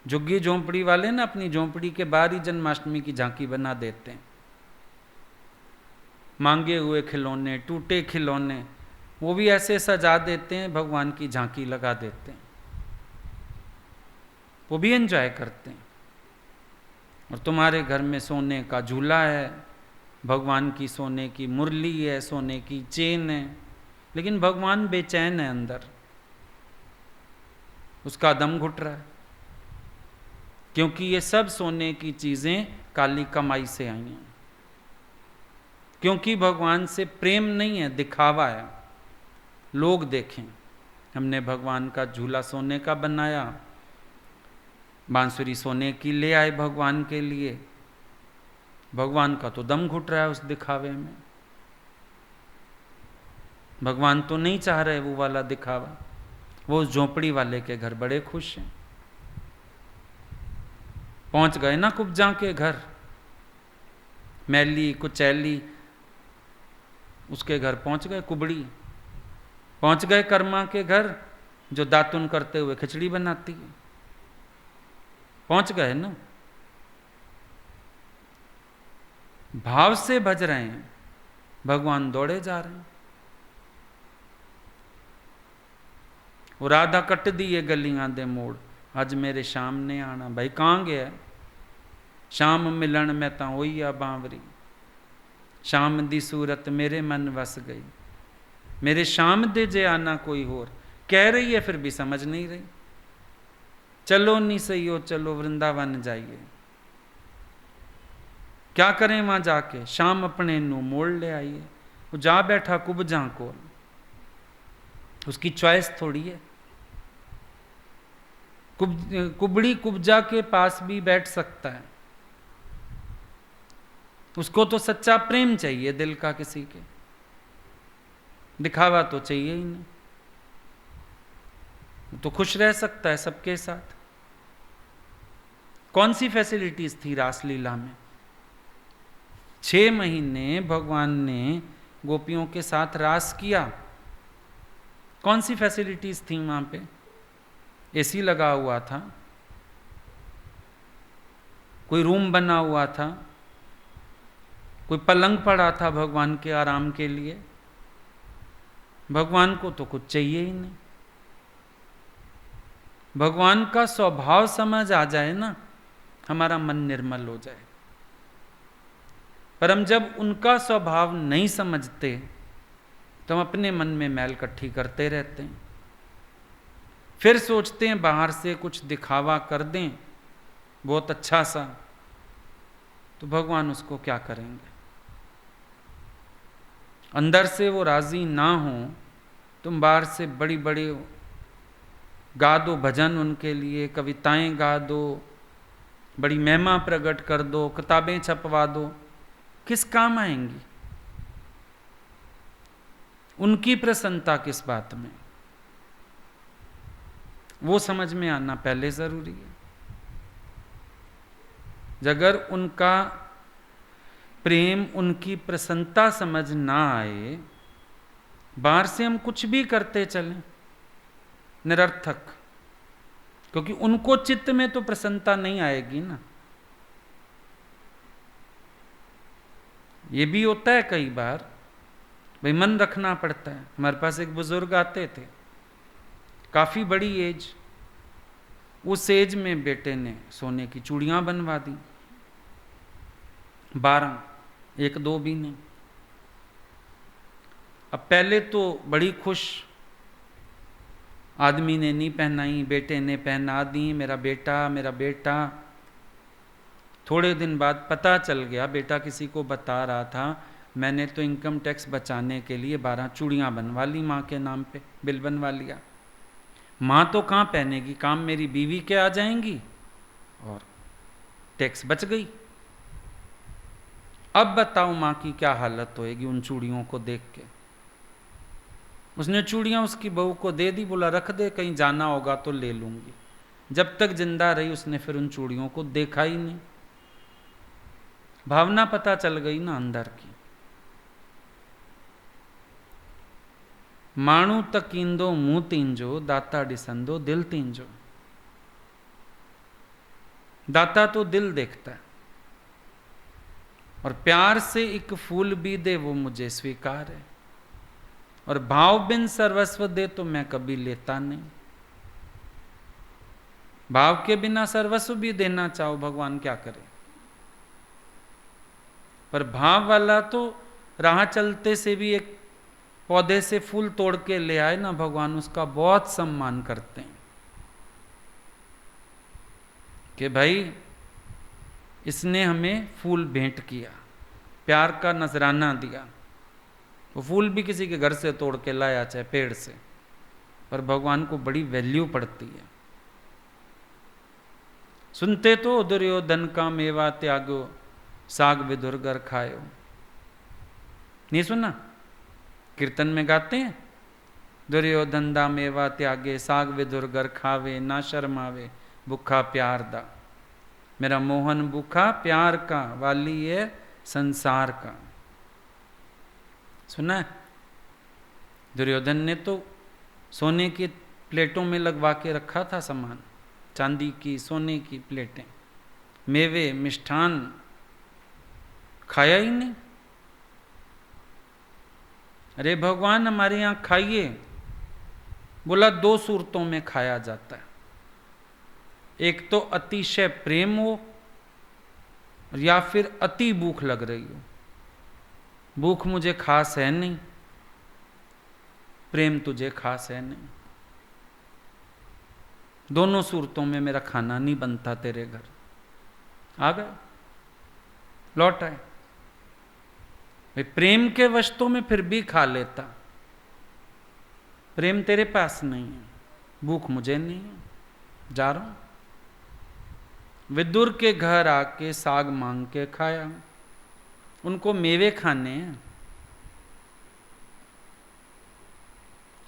झुग्गी झोंपड़ी वाले ना अपनी झोंपड़ी के बाहर ही जन्माष्टमी की झांकी बना देते हैं, मांगे हुए खिलौने, टूटे खिलौने, वो भी ऐसे सजा देते हैं, भगवान की झांकी लगा देते हैं, वो भी एंजॉय करते हैं। और तुम्हारे घर में सोने का झूला है, भगवान की सोने की मुरली है, सोने की चेन है, लेकिन भगवान बेचैन है अंदर, उसका दम घुट रहा है, क्योंकि ये सब सोने की चीजें काली कमाई से आई हैं। क्योंकि भगवान से प्रेम नहीं है, दिखावा है, लोग देखें। हमने भगवान का झूला सोने का बनाया, बांसुरी सोने की ले आए भगवान के लिए, भगवान का तो दम घुट रहा है उस दिखावे में। भगवान तो नहीं चाह रहे वो वाला दिखावा, वो उस झोंपड़ी वाले के घर बड़े खुश हैं। पहुंच गए ना कुब्जा के घर, मैली कुचैली, उसके घर पहुंच गए, कुबड़ी पहुंच गए, कर्मा के घर जो दातुन करते हुए खिचड़ी बनाती है, पहुंच गए ना। भाव से भज रहे हैं, भगवान दौड़े जा रहे हैं। वो राधा कट दी ये गलियां दे मोड़, अज मेरे शाम ने आना। भाई कहाँ गया? शाम मिलन में तां होई आ बांवरी, शाम दी सूरत मेरे मन वस गई, मेरे शाम दे जे आना कोई होर। कह रही है फिर भी समझ नहीं रही। चलो नहीं सही हो, चलो वृंदावन जाइए। क्या करें वहां जाके? शाम अपने नू मोड़ ले आइए। वो जा बैठा कुब्जा को, उसकी चॉइस थोड़ी है। कुबड़ी कुब्जा के पास भी बैठ सकता है, उसको तो सच्चा प्रेम चाहिए दिल का, किसी के दिखावा तो चाहिए ही नहीं, तो खुश रह सकता है सबके साथ। कौन सी फैसिलिटीज थी रासलीला में? 6 महीने भगवान ने गोपियों के साथ रास किया। कौन सी फैसिलिटीज थी वहां पे? एसी लगा हुआ था, कोई रूम बना हुआ था, कोई पलंग पड़ा था भगवान के आराम के लिए? भगवान को तो कुछ चाहिए ही नहीं। भगवान का स्वभाव समझ आ जाए ना, हमारा मन निर्मल हो जाए। पर हम जब उनका स्वभाव नहीं समझते तो हम अपने मन में मैल इकट्ठी करते रहते हैं। फिर सोचते हैं बाहर से कुछ दिखावा कर दें बहुत अच्छा सा, तो भगवान उसको क्या करेंगे? अंदर से वो राजी ना हो, तुम बाहर से बड़ी बड़ी गा दो भजन उनके लिए, कविताएं गा दो, बड़ी महिमा प्रकट कर दो, किताबें छपवा दो, किस काम आएंगी? उनकी प्रसन्नता किस बात में? वो समझ में आना पहले जरूरी है। अगर उनका प्रेम, उनकी प्रसन्नता समझ ना आए, बाहर से हम कुछ भी करते चलें निरर्थक, क्योंकि उनको चित्त में तो प्रसन्नता नहीं आएगी ना। ये भी होता है कई बार, भाई मन रखना पड़ता है। हमारे पास एक बुजुर्ग आते थे, काफी बड़ी एज, उस एज में बेटे ने सोने की चूड़ियां बनवा दी, 12, 1-2 भी नहीं। अब पहले तो बड़ी खुश, आदमी ने नहीं पहनाई, बेटे ने पहना दी, मेरा बेटा मेरा बेटा। थोड़े दिन बाद पता चल गया, बेटा किसी को बता रहा था, मैंने तो इनकम टैक्स बचाने के लिए 12 चूड़ियां बनवा ली माँ के नाम पे, बिल बनवा लिया। माँ तो कहाँ पहनेगी, काम मेरी बीवी के आ जाएंगी और टैक्स बच गई। अब बताओ माँ की क्या हालत होएगी उन चूड़ियों को देख के। उसने चूड़ियां उसकी बहू को दे दी, बोला रख दे, कहीं जाना होगा तो ले लूंगी। जब तक जिंदा रही उसने फिर उन चूड़ियों को देखा ही नहीं। भावना पता चल गई ना अंदर की। माणू तकींदो मुंह तींजो, दाता डिसंदो दिल तींजो। दाता तो दिल देखता है, और प्यार से एक फूल भी दे वो मुझे स्वीकार है, और भाव बिन सर्वस्व दे तो मैं कभी लेता नहीं। भाव के बिना सर्वस्व भी देना चाहो भगवान क्या करे? पर भाव वाला तो राह चलते से भी एक पौधे से फूल तोड़ के ले आए ना, भगवान उसका बहुत सम्मान करते हैं कि भाई इसने हमें फूल भेंट किया, प्यार का नजराना दिया। वो फूल भी किसी के घर से तोड़ के लाया, चाहे पेड़ से, पर भगवान को बड़ी वैल्यू पड़ती है। सुनते तो दुर्योधन का मेवा त्यागो, साग विदुर घर खायो। नहीं सुना? कीर्तन में गाते हैं, दुर्योधन दा मेवा त्यागे, साग विदुर घर खावे, ना शर्मावे भूखा प्यार दा। मेरा मोहन भूखा प्यार का, वाली है संसार का। सुना है? दुर्योधन ने तो सोने की प्लेटों में लगवा के रखा था सामान, चांदी की सोने की प्लेटें, मेवे मिष्ठान खाया ही नहीं। अरे भगवान हमारे यहाँ खाइए, बोला 2 सूरतों में खाया जाता है। एक तो अतिशय प्रेम हो, या फिर अति भूख लग रही हो। भूख मुझे खास है नहीं, प्रेम तुझे खास है नहीं। दोनों सूरतों में मेरा खाना नहीं बनता तेरे घर। आ गए, लौट आए। भाई प्रेम के वश तो मैं फिर भी खा लेता, प्रेम तेरे पास नहीं है, भूख मुझे नहीं है, जा रहा हूं। विदुर के घर आके साग मांग के खाया, उनको मेवे खाने हैं।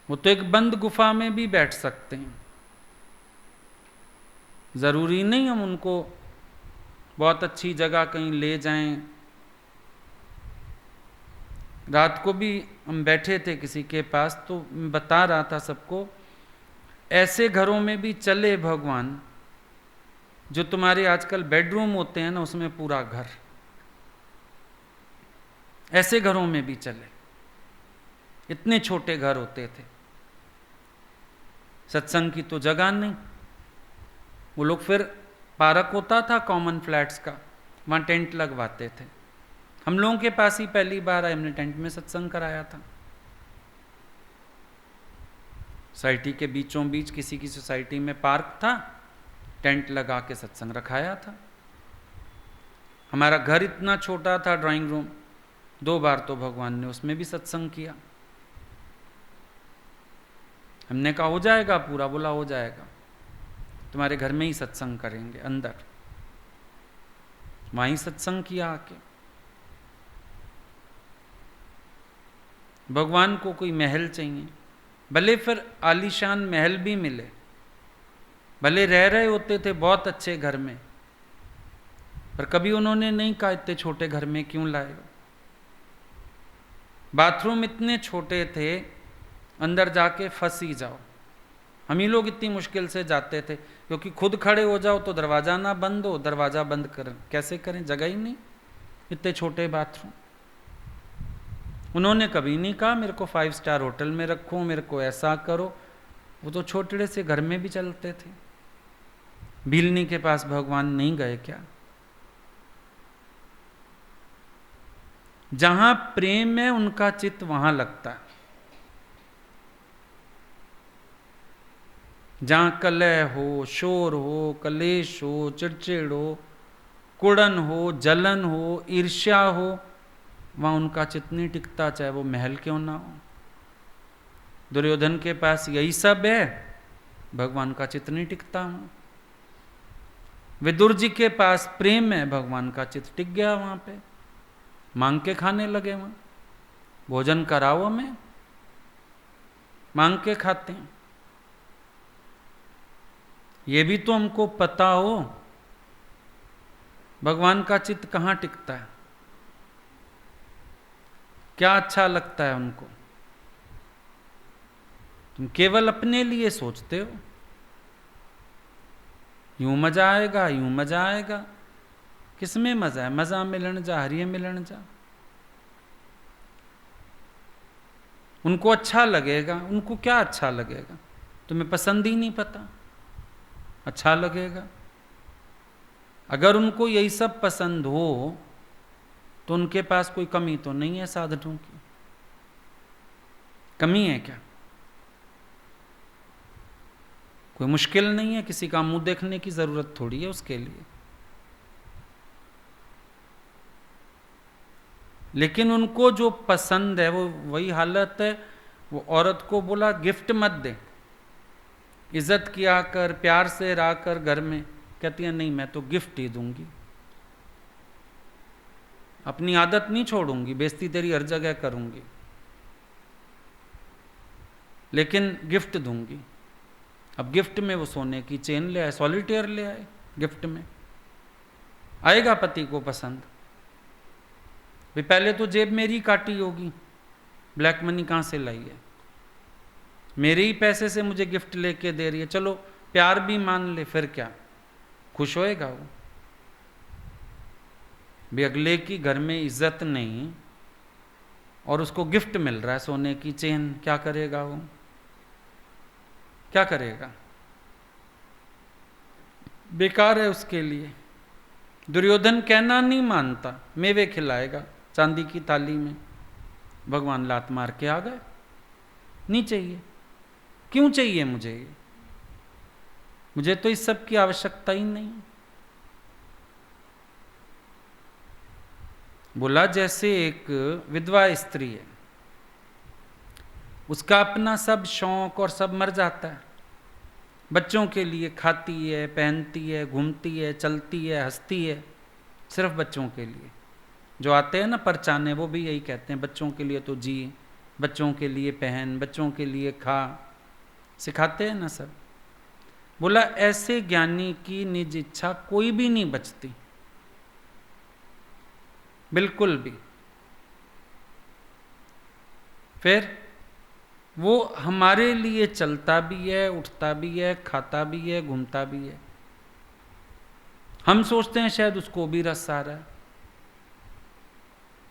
वो तो एक बंद गुफा में भी बैठ सकते हैं, जरूरी नहीं हम उनको बहुत अच्छी जगह कहीं ले जाएं। रात को भी हम बैठे थे किसी के पास, तो बता रहा था सबको, ऐसे घरों में भी चले भगवान जो तुम्हारे आजकल बेडरूम होते हैं ना, उसमें पूरा घर, ऐसे घरों में भी चले। इतने छोटे घर होते थे, सत्संग की तो जगह नहीं। वो लोग फिर पार्क होता था कॉमन फ्लैट्स का, वहां टेंट लगवाते थे। हम लोगों के पास ही पहली बार आए, हमने टेंट में सत्संग कराया था। सोसाइटी के बीचों बीच किसी की सोसाइटी में पार्क था, टेंट लगा के सत्संग रखाया था। हमारा घर इतना छोटा था, ड्राइंग रूम, 2 बार तो भगवान ने उसमें भी सत्संग किया। हमने कहा हो जाएगा पूरा, बोला हो जाएगा, तुम्हारे घर में ही सत्संग करेंगे अंदर। वहीं सत्संग किया आके। भगवान को कोई महल चाहिए, भले फिर आलीशान महल भी मिले, भले रह रहे होते थे बहुत अच्छे घर में, पर कभी उन्होंने नहीं कहा इतने छोटे घर में क्यों लाए हो। बाथरूम इतने छोटे थे, अंदर जाके फंस ही जाओ। हम ही लोग इतनी मुश्किल से जाते थे, क्योंकि खुद खड़े हो जाओ तो दरवाज़ा ना बंद हो, दरवाज़ा बंद करें कैसे करें, जगह ही नहीं, इतने छोटे बाथरूम। उन्होंने कभी नहीं कहा मेरे को 5 स्टार होटल में रखो, मेरे को ऐसा करो। वो तो छोटे से घर में भी चलते थे। भीलनी के पास भगवान नहीं गए क्या? जहां प्रेम है उनका चित्त वहां लगता है। जहां कलह हो, शोर हो, कलेश हो, चिड़चिड़ हो, कुड़न हो, जलन हो, ईर्ष्या हो, वहां उनका चित्त नहीं टिकता, चाहे वो महल क्यों ना हो। दुर्योधन के पास यही सब है, भगवान का चित्त नहीं टिकता वहां। विदुर जी के पास प्रेम है, भगवान का चित्त टिक गया वहां पे, मांग के खाने लगे। वहां भोजन कराओ हमें, मांग के खाते हैं। ये भी तो हमको पता हो भगवान का चित्त कहाँ टिकता है, क्या अच्छा लगता है उनको। तुम केवल अपने लिए सोचते हो, यूं मजा आएगा, यूं मजा आएगा। किसमें मजा है? मजा मिलन जा, हरिये मिलन जा। उनको अच्छा लगेगा, उनको क्या अच्छा लगेगा? तुम्हें पसंद ही नहीं पता, अच्छा लगेगा। अगर उनको यही सब पसंद हो तो उनके पास कोई कमी तो नहीं है साधनों की। कमी है क्या? कोई मुश्किल नहीं है, किसी का मुंह देखने की जरूरत थोड़ी है उसके लिए। लेकिन उनको जो पसंद है वो वही हालत है। वो औरत को बोला गिफ्ट मत दे, इज्जत किया कर, प्यार से रहा कर घर में। कहती है नहीं, मैं तो गिफ्ट ही दूंगी, अपनी आदत नहीं छोड़ूंगी, बेइज्जती तेरी हर जगह करूंगी, लेकिन गिफ्ट दूंगी। अब गिफ्ट में वो सोने की चेन ले आए, सॉलिटेयर ले आए गिफ्ट में। आएगा पति को पसंद? भाई पहले तो जेब मेरी काटी होगी, ब्लैक मनी कहाँ से लाई है, मेरे ही पैसे से मुझे गिफ्ट लेके दे रही है। चलो प्यार भी मान ले, फिर क्या, खुश होएगा वो? भी अगले की घर में इज्जत नहीं और उसको गिफ्ट मिल रहा है सोने की चेन, क्या करेगा वो? क्या करेगा? बेकार है उसके लिए। दुर्योधन कहना नहीं मानता, मेवे खिलाएगा चांदी की थाली में। भगवान लात मार के आ गए, नहीं चाहिए। क्यों चाहिए मुझे ये? मुझे तो इस सब की आवश्यकता ही नहीं। बोला जैसे एक विधवा स्त्री है, उसका अपना सब शौक और सब मर जाता है, बच्चों के लिए खाती है, पहनती है, घूमती है, चलती है, हंसती है, सिर्फ बच्चों के लिए। जो आते हैं ना परचाने, वो भी यही कहते हैं, बच्चों के लिए तो जी, बच्चों के लिए पहन, बच्चों के लिए खा, सिखाते हैं ना सब। बोला ऐसे ज्ञानी की निज इच्छा कोई भी नहीं बचती, बिल्कुल भी। फिर वो हमारे लिए चलता भी है, उठता भी है, खाता भी है, घूमता भी है। हम सोचते हैं शायद उसको भी रस आ रहा है,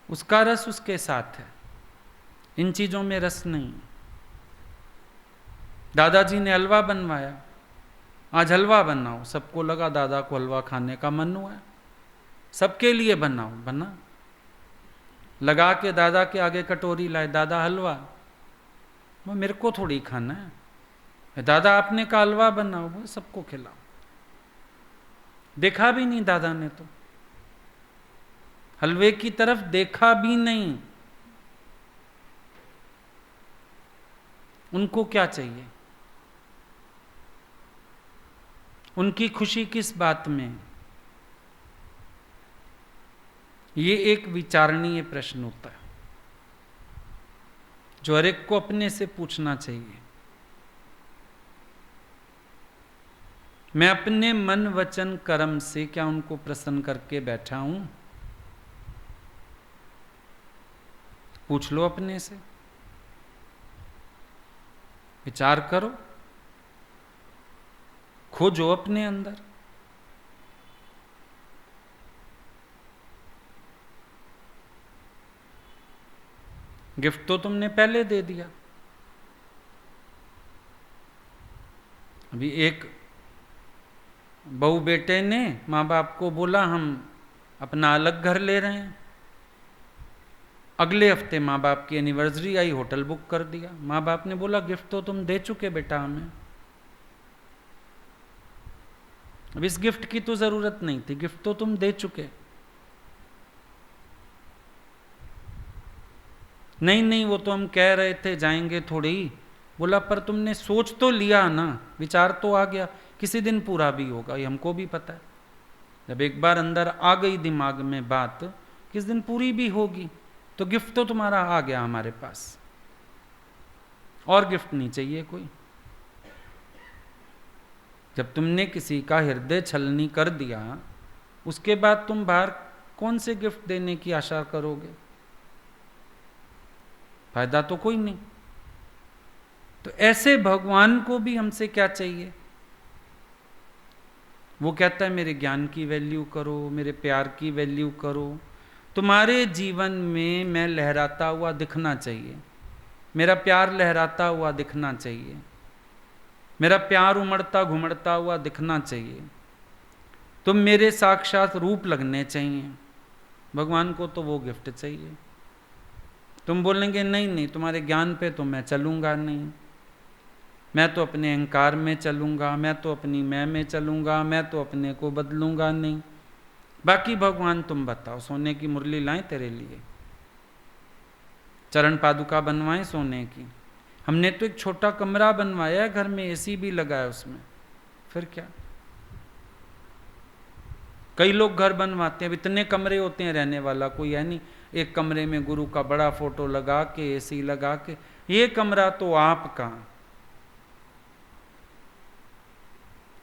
उसका रस उसके साथ है, इन चीजों में रस नहीं। दादाजी ने हलवा बनवाया, आज हलवा बनाओ, सबको लगा दादा को हलवा खाने का मन हुआ है, सबके लिए बनाओ, बना। लगा के दादा के आगे कटोरी लाए, दादा हलवा, वो मेरे को थोड़ी खाना है, दादा आपने का हलवा बनाओ, वो सबको खिलाओ। देखा भी नहीं दादा ने, तो हलवे की तरफ देखा भी नहीं। उनको क्या चाहिए? उनकी खुशी किस बात में? ये एक विचारणीय प्रश्न होता है जो हर एक को अपने से पूछना चाहिए। मैं अपने मन वचन कर्म से क्या उनको प्रसन्न करके बैठा हूं? पूछ लो अपने से, विचार करो, खोजो अपने अंदर। गिफ्ट तो तुमने पहले दे दिया। अभी एक बहू बेटे ने माँ बाप को बोला हम अपना अलग घर ले रहे हैं, अगले हफ्ते माँ बाप की एनिवर्सरी आई, होटल बुक कर दिया। माँ बाप ने बोला गिफ्ट तो तुम दे चुके बेटा हमें, अब इस गिफ्ट की तो जरूरत नहीं थी, गिफ्ट तो तुम दे चुके। नहीं नहीं वो तो हम कह रहे थे जाएंगे थोड़ी ही। बोला पर तुमने सोच तो लिया ना, विचार तो आ गया, किसी दिन पूरा भी होगा, ये हमको भी पता है। जब एक बार अंदर आ गई दिमाग में बात, किस दिन पूरी भी होगी, तो गिफ्ट तो तुम्हारा आ गया हमारे पास, और गिफ्ट नहीं चाहिए कोई। जब तुमने किसी का हृदय छलनी कर दिया, उसके बाद तुम बाहर कौन से गिफ्ट देने की आशा करोगे? फायदा तो कोई नहीं। तो ऐसे भगवान को भी हमसे क्या चाहिए? वो कहता है मेरे ज्ञान की वैल्यू करो, मेरे प्यार की वैल्यू करो, तुम्हारे जीवन में मैं लहराता हुआ दिखना चाहिए, मेरा प्यार लहराता हुआ दिखना चाहिए, मेरा प्यार उमड़ता घुमड़ता हुआ दिखना चाहिए, तुम मेरे साक्षात रूप लगने चाहिए। भगवान को तो वो गिफ्ट चाहिए। तुम बोलेंगे नहीं नहीं तुम्हारे ज्ञान पे तो मैं चलूंगा नहीं, मैं तो अपने अहंकार में चलूंगा, मैं तो अपनी मैं में चलूंगा, मैं तो अपने को बदलूंगा नहीं। बाकी भगवान तुम बताओ, सोने की मुरली लाएं तेरे लिए, चरण पादुका बनवाएं सोने की, हमने तो एक छोटा कमरा बनवाया है घर में, एसी भी लगाया उसमें, फिर क्या? कई लोग घर बनवाते हैं, इतने कमरे होते हैं, रहने वाला कोई है नहीं, एक कमरे में गुरु का बड़ा फोटो लगा के, एसी लगा के, ये कमरा तो आपका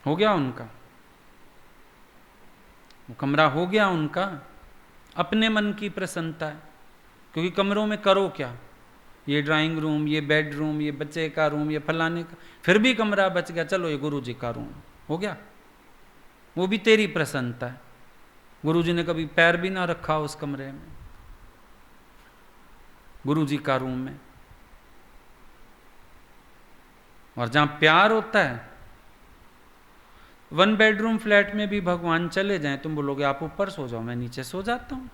हो गया, उनका वो कमरा हो गया उनका, अपने मन की प्रसन्नता है। क्योंकि कमरों में करो क्या, ये ड्राइंग रूम, ये बेडरूम, ये बच्चे का रूम, ये फलाने का, फिर भी कमरा बच गया, चलो ये गुरु जी का रूम हो गया, वो भी तेरी प्रसन्नता है। गुरु जी ने कभी पैर भी ना रखा उस कमरे में, गुरु जी का रूम में। और जहां प्यार होता है, 1 बेडरूम फ्लैट में भी भगवान चले जाएं, तुम बोलोगे आप ऊपर सो जाओ, मैं नीचे सो जाता हूं,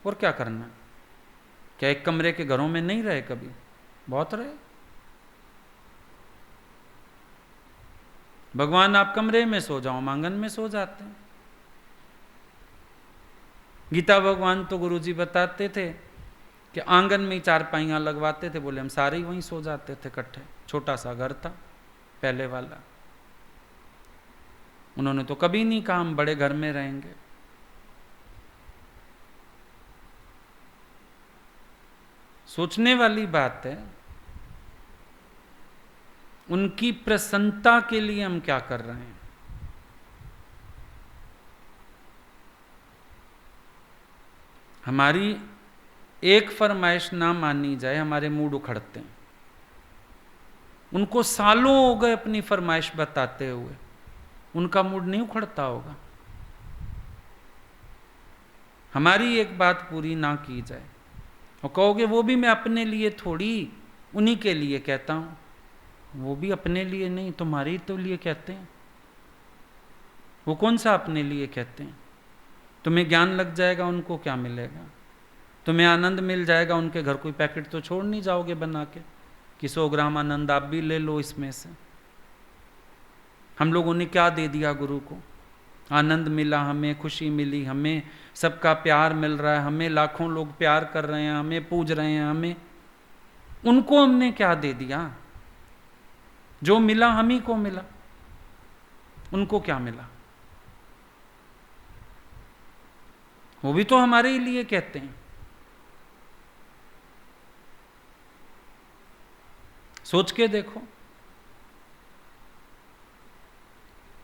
और क्या करना? क्या एक कमरे के घरों में नहीं रहे कभी? बहुत रहे। भगवान आप कमरे में सो जाओ, हम आंगन में सो जाते हैं। गीता भगवान तो गुरुजी बताते थे कि आंगन में ही चारपाइयाँ लगवाते थे, बोले हम सारे ही वहीं सो जाते थे इकट्ठे। छोटा सा घर था पहले वाला। उन्होंने तो कभी नहीं कहा हम बड़े घर में रहेंगे। सोचने वाली बात है, उनकी प्रसन्नता के लिए हम क्या कर रहे हैं। हमारी एक फरमाइश ना मानी जाए, हमारे मूड उखड़ते हैं। उनको सालों हो गए अपनी फरमाइश बताते हुए, उनका मूड नहीं उखड़ता होगा। हमारी एक बात पूरी ना की जाए और कहोगे वो भी मैं अपने लिए थोड़ी, उन्हीं के लिए कहता हूं। वो भी अपने लिए नहीं, तुम्हारे ही तो लिए कहते हैं। वो कौन सा अपने लिए कहते हैं? तुम्हें ज्ञान लग जाएगा, उनको क्या मिलेगा? तुम्हें आनंद मिल जाएगा, उनके घर कोई पैकेट तो छोड़ नहीं जाओगे बना के कि 100 ग्राम आनंद आप भी ले लो इसमें से। हम लोगों ने क्या दे दिया गुरु को? आनंद मिला हमें, खुशी मिली हमें, सबका प्यार मिल रहा है हमें, लाखों लोग प्यार कर रहे हैं हमें, पूज रहे हैं हमें। उनको हमने क्या दे दिया? जो मिला हम ही को मिला, उनको क्या मिला? वो भी तो हमारे ही लिए कहते हैं। सोच के देखो,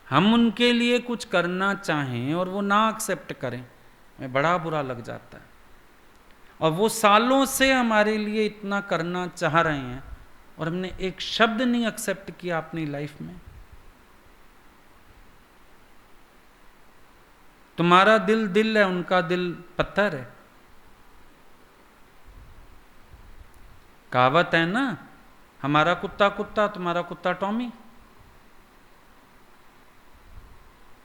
हम उनके लिए कुछ करना चाहें और वो ना एक्सेप्ट करें, हमें बड़ा बुरा लग जाता है। और वो सालों से हमारे लिए इतना करना चाह रहे हैं और हमने एक शब्द नहीं एक्सेप्ट किया अपनी लाइफ में। तुम्हारा दिल दिल है, उनका दिल पत्थर है। कहावत है ना, हमारा कुत्ता कुत्ता, तुम्हारा कुत्ता टॉमी।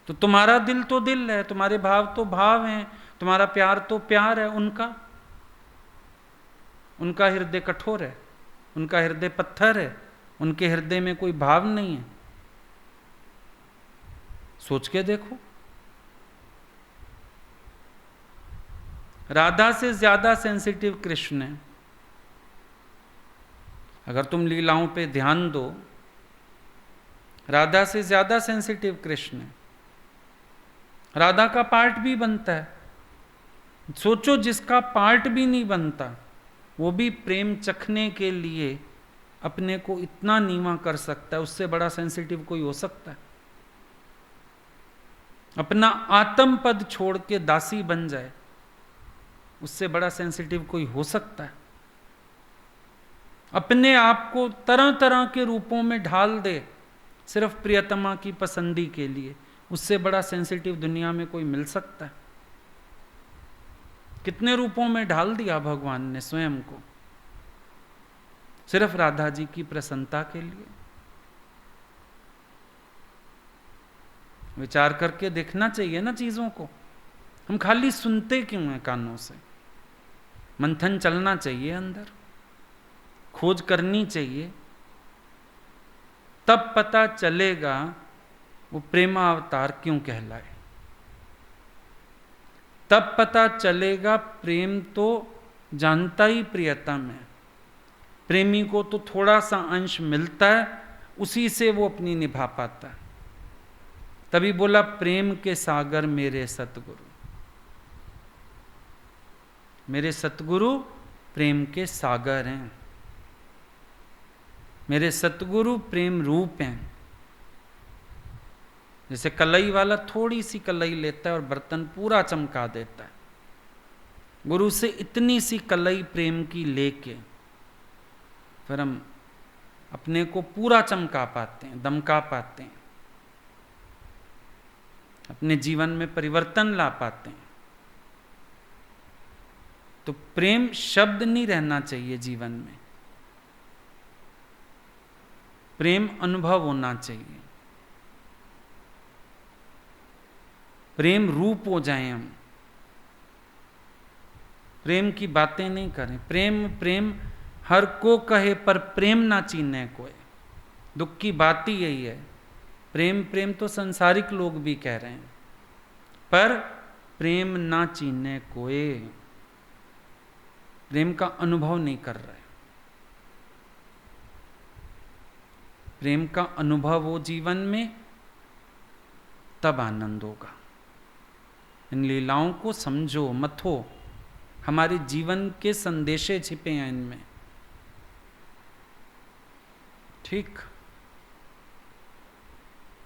तो तुम्हारा दिल तो दिल है, तुम्हारे भाव तो भाव हैं, तुम्हारा प्यार तो प्यार है। उनका हृदय कठोर है, उनका हृदय पत्थर है, उनके हृदय में कोई भाव नहीं है। सोच के देखो, राधा से ज्यादा सेंसिटिव कृष्ण है। अगर तुम लीलाओं पे ध्यान दो, राधा से ज्यादा सेंसिटिव कृष्ण है। राधा का पार्ट भी बनता है। सोचो, जिसका पार्ट भी नहीं बनता वो भी प्रेम चखने के लिए अपने को इतना नीवा कर सकता है, उससे बड़ा सेंसिटिव कोई हो सकता है? अपना आत्म पद छोड़ के दासी बन जाए, उससे बड़ा सेंसिटिव कोई हो सकता है? अपने आप को तरह तरह के रूपों में ढाल दे सिर्फ प्रियतमा की पसंदी के लिए, उससे बड़ा सेंसिटिव दुनिया में कोई मिल सकता है? कितने रूपों में ढाल दिया भगवान ने स्वयं को सिर्फ राधा जी की प्रसन्नता के लिए। विचार करके देखना चाहिए ना चीजों को। हम खाली सुनते क्यों हैं कानों से? मंथन चलना चाहिए, अंदर खोज करनी चाहिए, तब पता चलेगा वो प्रेमावतार क्यों कहलाए। तब पता चलेगा प्रेम तो जानता ही प्रियतम है, प्रेमी को तो थोड़ा सा अंश मिलता है, उसी से वो अपनी निभा पाता है। तभी बोला प्रेम के सागर मेरे सतगुरु। मेरे सतगुरु प्रेम के सागर हैं, मेरे सतगुरु प्रेम रूप हैं। जैसे कलई वाला थोड़ी सी कलई लेता है और बर्तन पूरा चमका देता है, गुरु से इतनी सी कलई प्रेम की लेके फिर हम अपने को पूरा चमका पाते हैं, दमका पाते हैं, अपने जीवन में परिवर्तन ला पाते हैं। तो प्रेम शब्द नहीं रहना चाहिए जीवन में, प्रेम अनुभव होना चाहिए, प्रेम रूप हो जाए हम। प्रेम की बातें नहीं करें। प्रेम प्रेम हर को कहे पर प्रेम ना चीने कोई। दुख की बात ही यही है, प्रेम प्रेम तो संसारिक लोग भी कह रहे हैं, पर प्रेम ना चीने कोई, प्रेम का अनुभव नहीं कर रहे। प्रेम का अनुभव हो जीवन में, तब आनंद होगा। इन लीलाओं को समझो, मथो, हमारे जीवन के संदेशे छिपे हैं इनमें। ठीक।